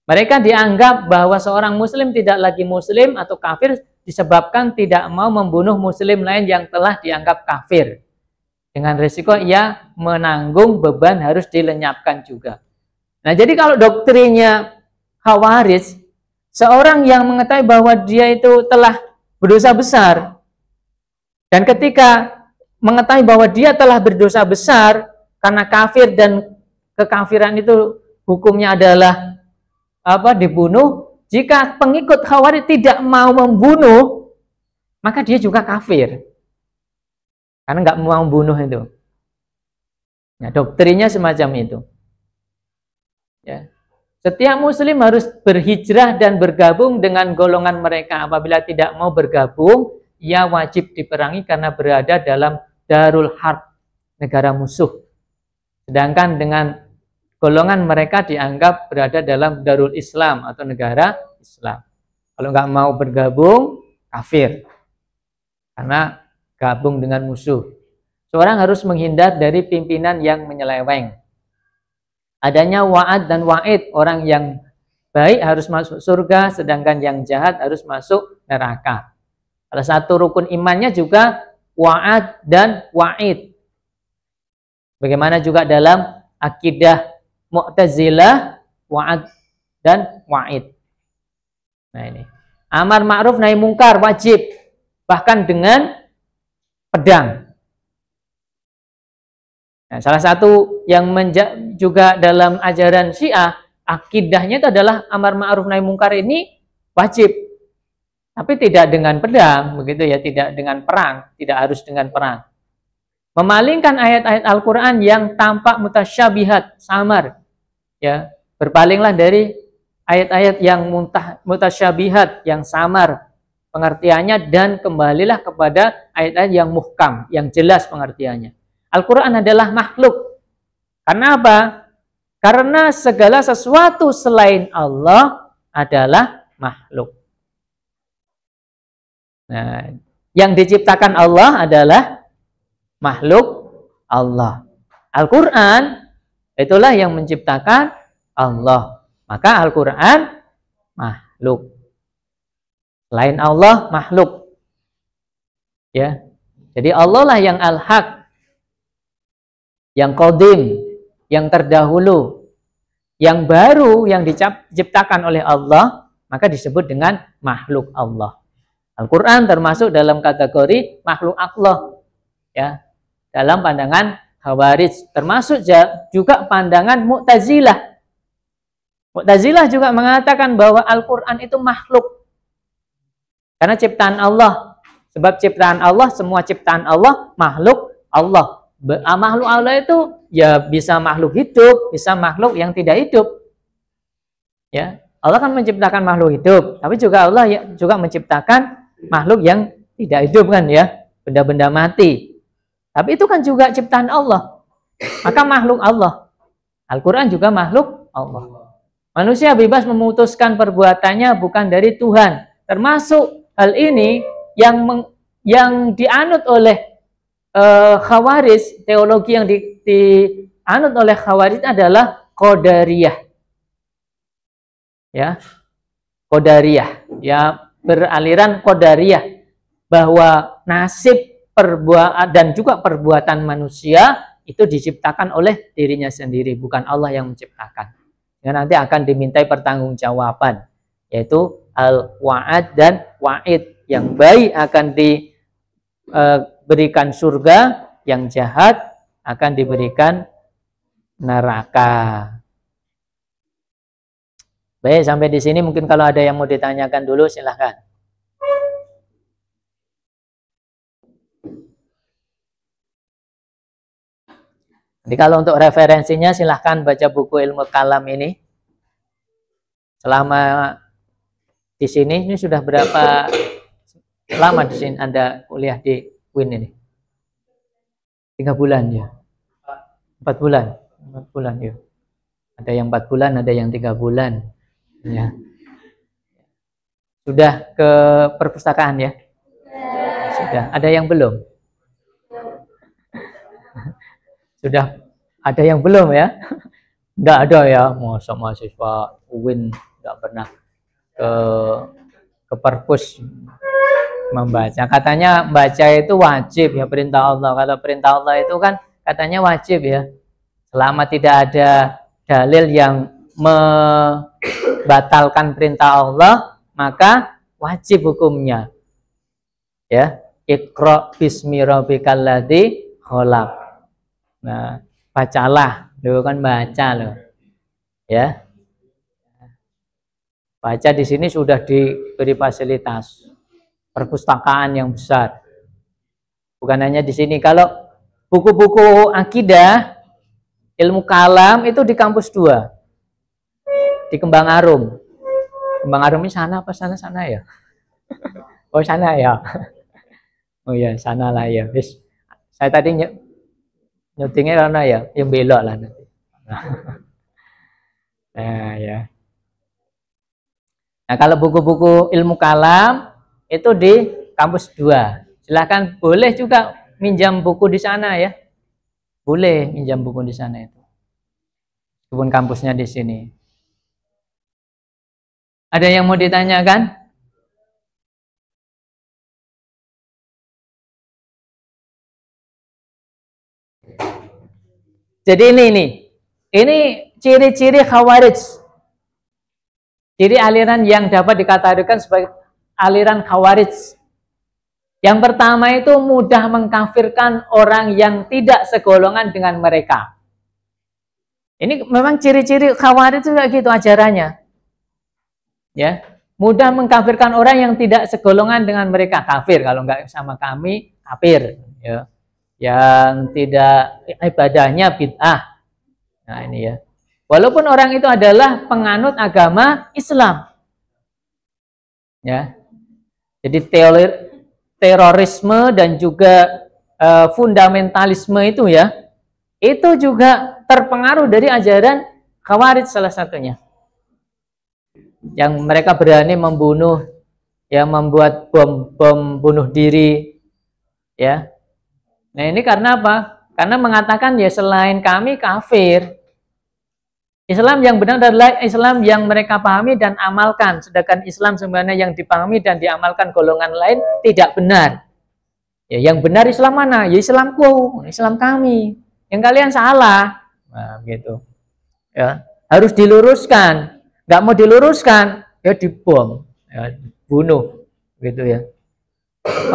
Mereka dianggap bahwa seorang muslim tidak lagi muslim atau kafir disebabkan tidak mau membunuh muslim lain yang telah dianggap kafir. Dengan risiko ia menanggung beban harus dilenyapkan juga. Nah, jadi kalau doktrinnya Khawarij, seorang yang mengetahui bahwa dia itu telah berdosa besar, dan ketika mengetahui bahwa dia telah berdosa besar karena kafir dan kekafiran itu hukumnya adalah dibunuh, jika pengikut Khawarij tidak mau membunuh, maka dia juga kafir. Karena nggak mau bunuh itu. Ya, doktrinnya semacam itu. Ya. Setiap muslim harus berhijrah dan bergabung dengan golongan mereka. Apabila tidak mau bergabung, ia wajib diperangi karena berada dalam darul harb, negara musuh. Sedangkan dengan golongan mereka dianggap berada dalam Darul Islam atau negara Islam. Kalau nggak mau bergabung, kafir. Karena gabung dengan musuh. Seorang harus menghindar dari pimpinan yang menyeleweng. Adanya wa'ad dan wa'id, orang yang baik harus masuk surga, sedangkan yang jahat harus masuk neraka. Salah satu rukun imannya juga wa'ad dan wa'id. Bagaimana juga dalam akidah Mu'tazilah, wa'ad dan wa'id. Nah ini. Amar ma'ruf nahi mungkar wajib, bahkan dengan pedang. Nah, salah satu yang juga dalam ajaran Syiah, akidahnya itu adalah amar ma'ruf nahi mungkar ini wajib. Tapi tidak dengan pedang, begitu ya, tidak dengan perang, tidak harus dengan perang. Memalingkan ayat-ayat Al-Qur'an yang tampak mutasyabihat, samar. Ya, berpalinglah dari ayat-ayat yang mutasyabihat, yang samar pengertiannya, dan kembalilah kepada ayat-ayat yang muhkam, yang jelas pengertiannya. Al-Quran adalah makhluk. Karena apa? Karena segala sesuatu selain Allah adalah makhluk. Nah, yang diciptakan Allah adalah makhluk Allah. Al-Quran itulah yang menciptakan Allah. Maka Al-Quran makhluk. Selain Allah makhluk. Ya. Jadi Allah lah yang al-haq, yang qadim, yang terdahulu, yang baru, yang diciptakan oleh Allah, maka disebut dengan makhluk Allah. Al-Quran termasuk dalam kategori makhluk Allah, ya, dalam pandangan Khawarij, termasuk juga pandangan Mu'tazilah. Mu'tazilah juga mengatakan bahwa Al-Quran itu makhluk, karena ciptaan Allah. Sebab ciptaan Allah, semua ciptaan Allah makhluk Allah. Makhluk Allah itu ya bisa makhluk hidup, bisa makhluk yang tidak hidup. Ya, Allah kan menciptakan makhluk hidup, tapi juga Allah juga menciptakan makhluk yang tidak hidup kan ya, benda-benda mati. Tapi itu kan juga ciptaan Allah. Maka makhluk Allah. Al-Qur'an juga makhluk Allah. Manusia bebas memutuskan perbuatannya bukan dari Tuhan. Termasuk hal ini yang dianut oleh Khawarij, teologi yang dianut oleh Khawarij adalah Qadariyah. Ya. Qadariyah, ya, beraliran Qadariyah, bahwa nasib perbuatan dan juga perbuatan manusia itu diciptakan oleh dirinya sendiri, bukan Allah yang menciptakan. Ya, nanti akan dimintai pertanggungjawaban, yaitu al-wa'ad dan wa'id. Yang baik akan diberikan surga, yang jahat akan diberikan neraka. Baik, sampai di sini mungkin kalau ada yang mau ditanyakan dulu silahkan. Jadi kalau untuk referensinya silahkan baca buku Ilmu Kalam ini. Selama di sini, ini sudah berapa lama di sini Anda kuliah di UIN ini? 3 bulan ya? 4 bulan? 4 bulan ya. Ada yang 4 bulan, ada yang 3 bulan. Ya. Sudah ke perpustakaan ya? Sudah. Ada yang belum? Sudah ada yang belum ya? Enggak ada ya, masa mahasiswa UIN enggak pernah ke perpus membaca. Katanya baca itu wajib ya, perintah Allah. Kalau perintah Allah itu kan katanya wajib ya. Selama tidak ada dalil yang membatalkan perintah Allah, maka wajib hukumnya. Ya, Iqra bismi rabbikal ladzi khalaq. Nah, bacalah, lu kan baca loh. Ya. Baca di sini sudah diberi fasilitas perpustakaan yang besar. Bukan hanya di sini, kalau buku-buku akidah, ilmu kalam itu di kampus 2. Di Kembang Arum. Kembang Arum ini sana apa sana ya? Oh, sana ya. Oh ya, sana lah ya. Bis. Saya tadi nyutingnya karena ya yang belok lah nanti. Nah, ya. Nah, kalau buku-buku ilmu kalam itu di kampus 2. Silahkan boleh juga minjam buku di sana ya. Boleh minjam buku di sana itu. Meskipun kampusnya di sini. Ada yang mau ditanyakan? Jadi ini ciri-ciri khawarij. Ciri aliran yang dapat dikategorikan sebagai aliran khawarij. Yang pertama itu mudah mengkafirkan orang yang tidak segolongan dengan mereka. Ini memang ciri-ciri khawarij itu kayak gitu ajarannya. Ya, mudah mengkafirkan orang yang tidak segolongan dengan mereka, kafir. Kalau nggak sama kami, kafir. Ya. Yang tidak ibadahnya bid'ah. Nah, ini ya. Walaupun orang itu adalah penganut agama Islam. Ya. Jadi terorisme dan juga fundamentalisme itu ya, itu juga terpengaruh dari ajaran Khawarij salah satunya. Yang mereka berani membunuh, ya, membuat bom bunuh diri, ya. Nah, ini karena apa? Karena mengatakan ya selain kami kafir. Islam yang benar adalah Islam yang mereka pahami dan amalkan. Sedangkan Islam sebenarnya yang dipahami dan diamalkan golongan lain tidak benar. Ya, yang benar Islam mana? Ya Islamku, Islam kami. Yang kalian salah. Nah, gitu. Ya, harus diluruskan. Nggak mau diluruskan, ya dibom, ya, bunuh, gitu ya.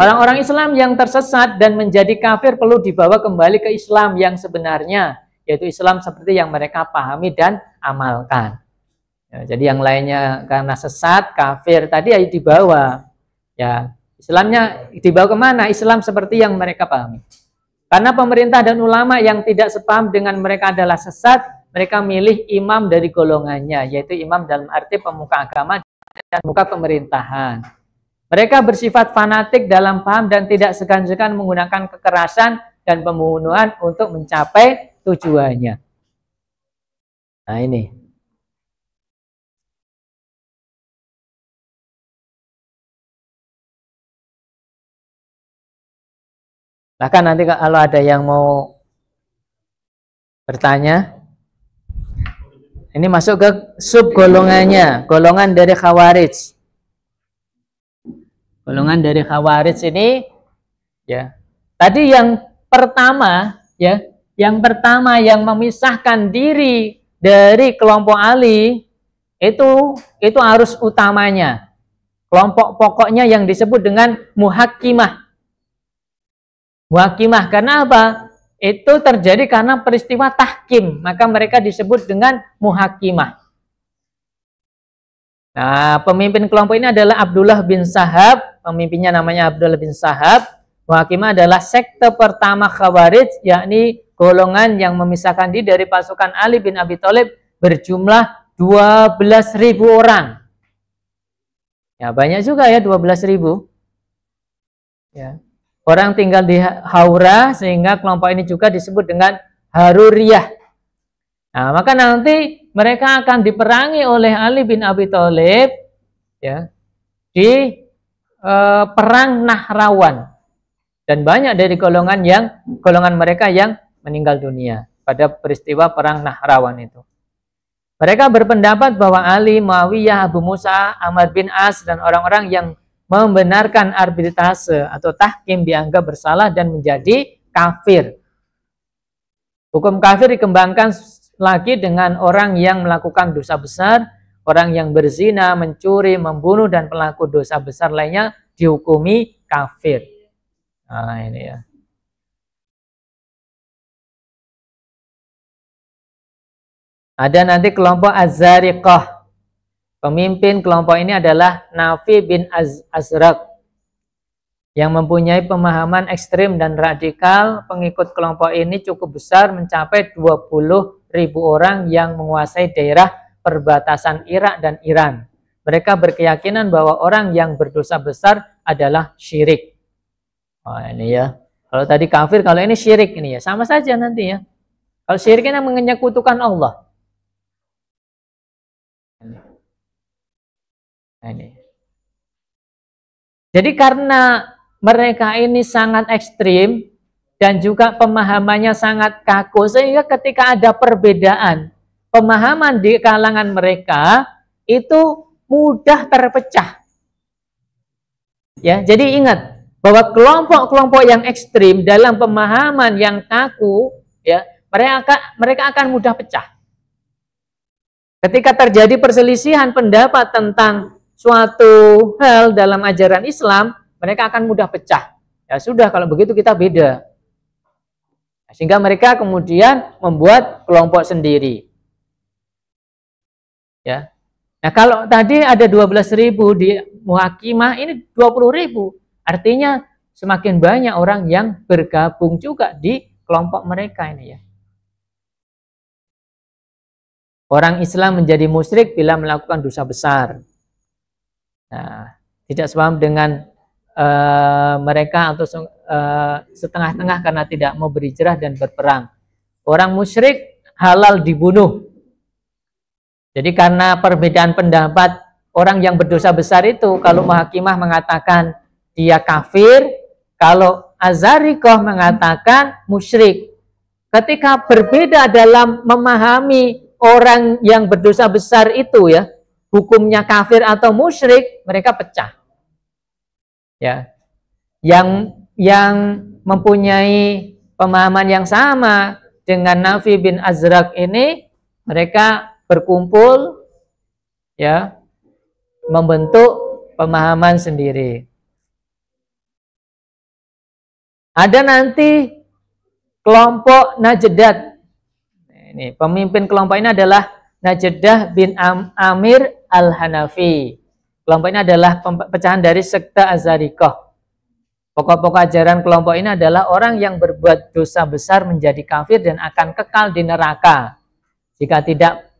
Orang-orang Islam yang tersesat dan menjadi kafir perlu dibawa kembali ke Islam yang sebenarnya, yaitu Islam seperti yang mereka pahami dan amalkan. Ya, jadi yang lainnya karena sesat, kafir tadi ya dibawa, ya Islamnya dibawa kemana? Islam seperti yang mereka pahami. Karena pemerintah dan ulama yang tidak sepaham dengan mereka adalah sesat, mereka milih imam dari golongannya, yaitu imam dalam arti pemuka agama dan pemuka pemerintahan. Mereka bersifat fanatik dalam paham dan tidak segan-segan menggunakan kekerasan dan pembunuhan untuk mencapai tujuannya. Nah, ini. Bahkan nanti kalau ada yang mau bertanya, ini masuk ke sub golongannya, golongan dari Khawarij. Golongan dari Khawarij ini, ya. Tadi yang pertama, ya, yang pertama yang memisahkan diri dari kelompok Ali itu harus utamanya. Kelompok pokoknya yang disebut dengan muhakimah. Muhakimah karena apa? Itu terjadi karena peristiwa tahkim, maka mereka disebut dengan muhakimah. Nah, pemimpin kelompok ini adalah Abdullah bin Sahab, pemimpinnya namanya Abdullah bin Sahab. Muhakimah adalah sekte pertama Khawarij, yakni golongan yang memisahkan diri dari pasukan Ali bin Abi Thalib berjumlah 12.000 orang. Ya, banyak juga ya 12.000. Ya. Orang tinggal di Haura sehingga kelompok ini juga disebut dengan Haruriyah. Nah, maka nanti mereka akan diperangi oleh Ali bin Abi Thalib ya di perang Nahrawan. Dan banyak dari golongan mereka yang meninggal dunia pada peristiwa perang Nahrawan itu. Mereka berpendapat bahwa Ali, Muawiyah, Abu Musa, Ahmad bin As dan orang-orang yang membenarkan arbitrase atau tahkim dianggap bersalah dan menjadi kafir. Hukum kafir dikembangkan lagi dengan orang yang melakukan dosa besar, orang yang berzina, mencuri, membunuh, dan pelaku dosa besar lainnya dihukumi kafir. Nah, ini ya. Ada nanti kelompok Az-Zariqah. Pemimpin kelompok ini adalah Nafi bin Azraq yang mempunyai pemahaman ekstrim dan radikal. Pengikut kelompok ini cukup besar, mencapai 20.000 orang yang menguasai daerah perbatasan Irak dan Iran. Mereka berkeyakinan bahwa orang yang berdosa besar adalah syirik. Oh, ini ya. Kalau tadi kafir, kalau ini syirik ini ya. Sama saja nanti ya. Kalau syirik ini menyekutukan Allah. Nah, ini. Jadi karena mereka ini sangat ekstrim dan juga pemahamannya sangat kaku, sehingga ketika ada perbedaan pemahaman di kalangan mereka itu mudah terpecah. Ya, jadi ingat bahwa kelompok-kelompok yang ekstrim dalam pemahaman yang kaku, ya, mereka akan mudah pecah. Ketika terjadi perselisihan pendapat tentang suatu hal dalam ajaran Islam, mereka akan mudah pecah. Ya sudah, kalau begitu kita beda. Sehingga mereka kemudian membuat kelompok sendiri. Ya. Nah, kalau tadi ada 12.000 di Muhakimah, ini 20.000. Artinya semakin banyak orang yang bergabung juga di kelompok mereka ini ya. Orang Islam menjadi musyrik bila melakukan dosa besar. Nah, tidak sepaham dengan mereka atau setengah-tengah karena tidak mau berhijrah dan berperang. Orang musyrik halal dibunuh. Jadi karena perbedaan pendapat orang yang berdosa besar itu, kalau Muhakimah mengatakan dia kafir, kalau Azharikoh mengatakan musyrik. Ketika berbeda dalam memahami orang yang berdosa besar itu ya, hukumnya kafir atau musyrik, mereka pecah. Ya. Yang mempunyai pemahaman yang sama dengan Nafi bin Azraq ini, mereka berkumpul ya, membentuk pemahaman sendiri. Ada nanti kelompok Najdat. Ini pemimpin kelompok ini adalah Najdah bin Amir al-Hanafi. Kelompok ini adalah pecahan dari sekte Azharikoh. Pokok-pokok ajaran kelompok ini adalah orang yang berbuat dosa besar menjadi kafir dan akan kekal di neraka jika tidak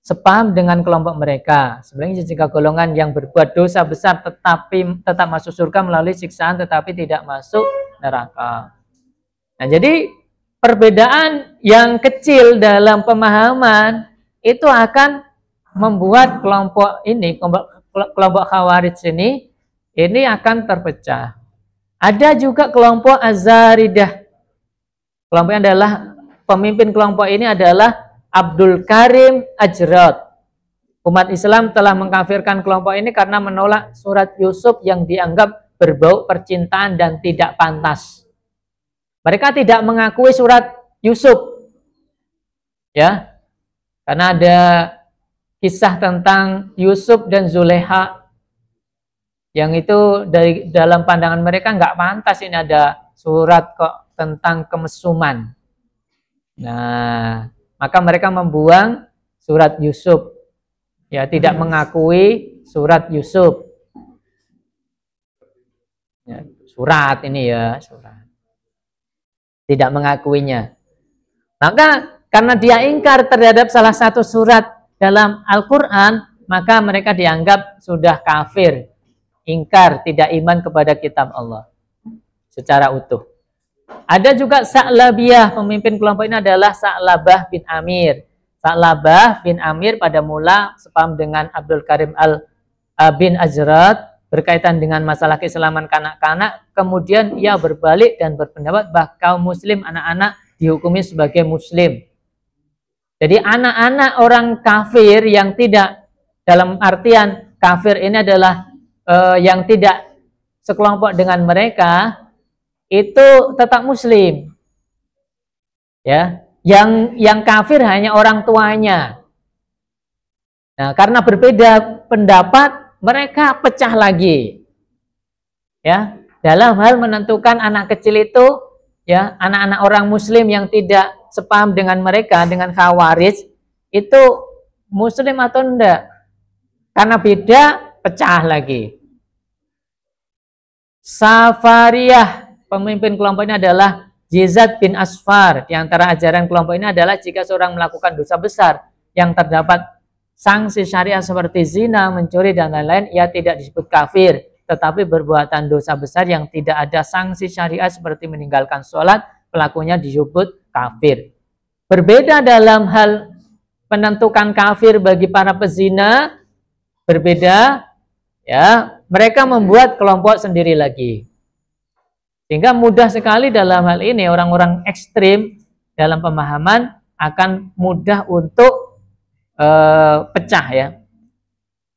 sepaham dengan kelompok mereka. Sebenarnya jika golongan yang berbuat dosa besar tetap masuk surga melalui siksaan tetapi tidak masuk neraka. Nah, jadi perbedaan yang kecil dalam pemahaman itu akan membuat kelompok ini, kelompok Khawarij ini akan terpecah. Ada juga kelompok Azharidah. Kelompoknya adalah, pemimpin kelompok ini adalah Abdul Karim Ajrad. Umat Islam telah mengkafirkan kelompok ini karena menolak surat Yusuf yang dianggap berbau percintaan dan tidak pantas. Mereka tidak mengakui surat Yusuf. Ya. Karena ada kisah tentang Yusuf dan Zulekha yang itu dalam pandangan mereka nggak pantas ini ada surat kok tentang kemesuman. Nah, maka mereka membuang surat Yusuf. Ya, tidak mengakui surat Yusuf. Ya, surat ini ya, surat. Tidak mengakuinya. Maka karena dia ingkar terhadap salah satu surat dalam Al-Quran, maka mereka dianggap sudah kafir. Ingkar, tidak iman kepada kitab Allah secara utuh. Ada juga Sa'labiyah, pemimpin kelompok ini adalah Sa'labah bin Amir. Sa'labah bin Amir pada mula sepaham dengan Abdul Karim bin Ajrad berkaitan dengan masalah keislaman kanak-kanak, kemudian ia berbalik dan berpendapat bahwa kaum muslim anak-anak dihukumi sebagai muslim. Jadi anak-anak orang kafir yang tidak, dalam artian kafir ini adalah yang tidak sekelompok dengan mereka, itu tetap muslim. Ya, yang kafir hanya orang tuanya. Nah, karena berbeda pendapat, mereka pecah lagi. Ya, dalam hal menentukan anak kecil itu, ya, anak-anak orang muslim yang tidak sepaham dengan mereka, dengan Khawarij, itu muslim atau enggak? Karena beda, pecah lagi. Safariyah, pemimpin kelompok ini adalah Jizad bin Asfar. Di antara ajaran kelompok ini adalah jika seorang melakukan dosa besar yang terdapat sanksi syariah seperti zina, mencuri, dan lain-lain, ia tidak disebut kafir. Tetapi perbuatan dosa besar yang tidak ada sanksi syariah seperti meninggalkan sholat, pelakunya disebut kafir. Berbeda dalam hal penentukan kafir bagi para pezina berbeda, ya, mereka membuat kelompok sendiri lagi. Sehingga mudah sekali dalam hal ini orang-orang ekstrim dalam pemahaman akan mudah untuk pecah, ya.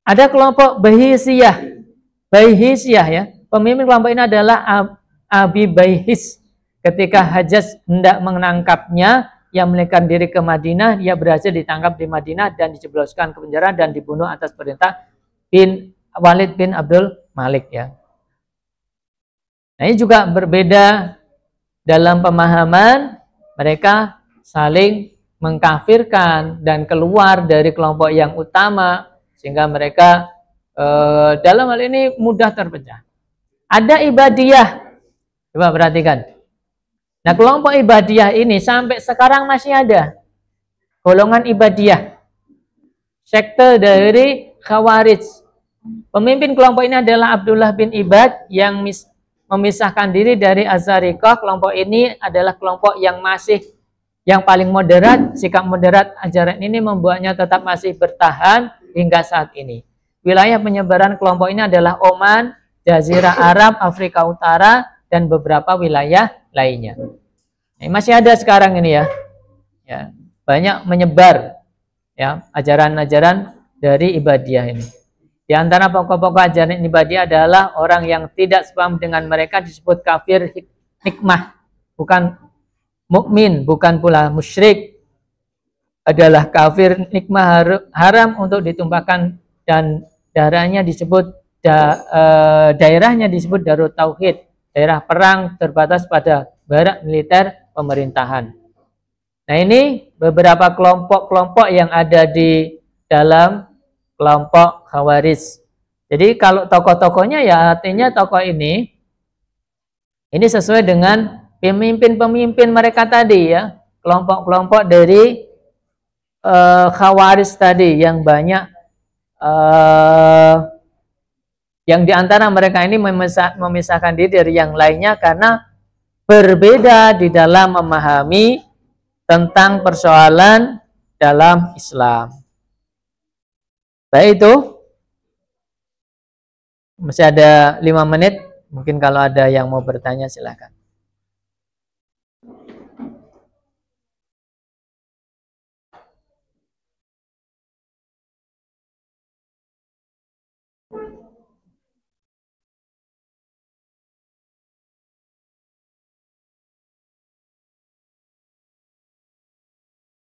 Ada kelompok Baihissiyah, ya. Pemimpin kelompok ini adalah Abi Baihis. Ketika Hajjaj hendak menangkapnya, yang melarikan diri ke Madinah, dia berhasil ditangkap di Madinah dan dijebloskan ke penjara dan dibunuh atas perintah Walid bin Abdul Malik, ya. Nah, ini juga berbeda dalam pemahaman, mereka saling mengkafirkan dan keluar dari kelompok yang utama, sehingga mereka dalam hal ini mudah terpecah. Ada Ibadiyah, coba perhatikan. Nah, kelompok Ibadiyah ini sampai sekarang masih ada. Golongan Ibadiyah, sekte dari Khawarij. Pemimpin kelompok ini adalah Abdullah bin Ibad yang memisahkan diri dari Az-Zariqah. Kelompok ini adalah kelompok yang paling moderat. Sikap moderat ajaran ini membuatnya tetap masih bertahan hingga saat ini. Wilayah penyebaran kelompok ini adalah Oman, Jazirah Arab, Afrika Utara, dan beberapa wilayah lainnya. Ini masih ada sekarang ini, ya. Banyak menyebar, ya, ajaran-ajaran dari Ibadiyah ini. Di antara pokok-pokok ajaran Ibadiyah adalah orang yang tidak sepaham dengan mereka disebut kafir nikmah, bukan mukmin, bukan pula musyrik. Adalah kafir nikmah, haram untuk ditumpahkan, dan daerahnya disebut daerahnya disebut Darut Tauhid, daerah perang terbatas pada barak militer pemerintahan. Nah, ini beberapa kelompok-kelompok yang ada di dalam kelompok Khawarij. Jadi kalau tokoh-tokohnya, ya artinya tokoh ini sesuai dengan pemimpin-pemimpin mereka tadi, ya. Kelompok-kelompok dari Khawarij tadi yang banyak, yang diantara mereka ini memisahkan diri dari yang lainnya karena berbeda di dalam memahami tentang persoalan dalam Islam. Baik, itu masih ada 5 menit. Mungkin kalau ada yang mau bertanya silahkan.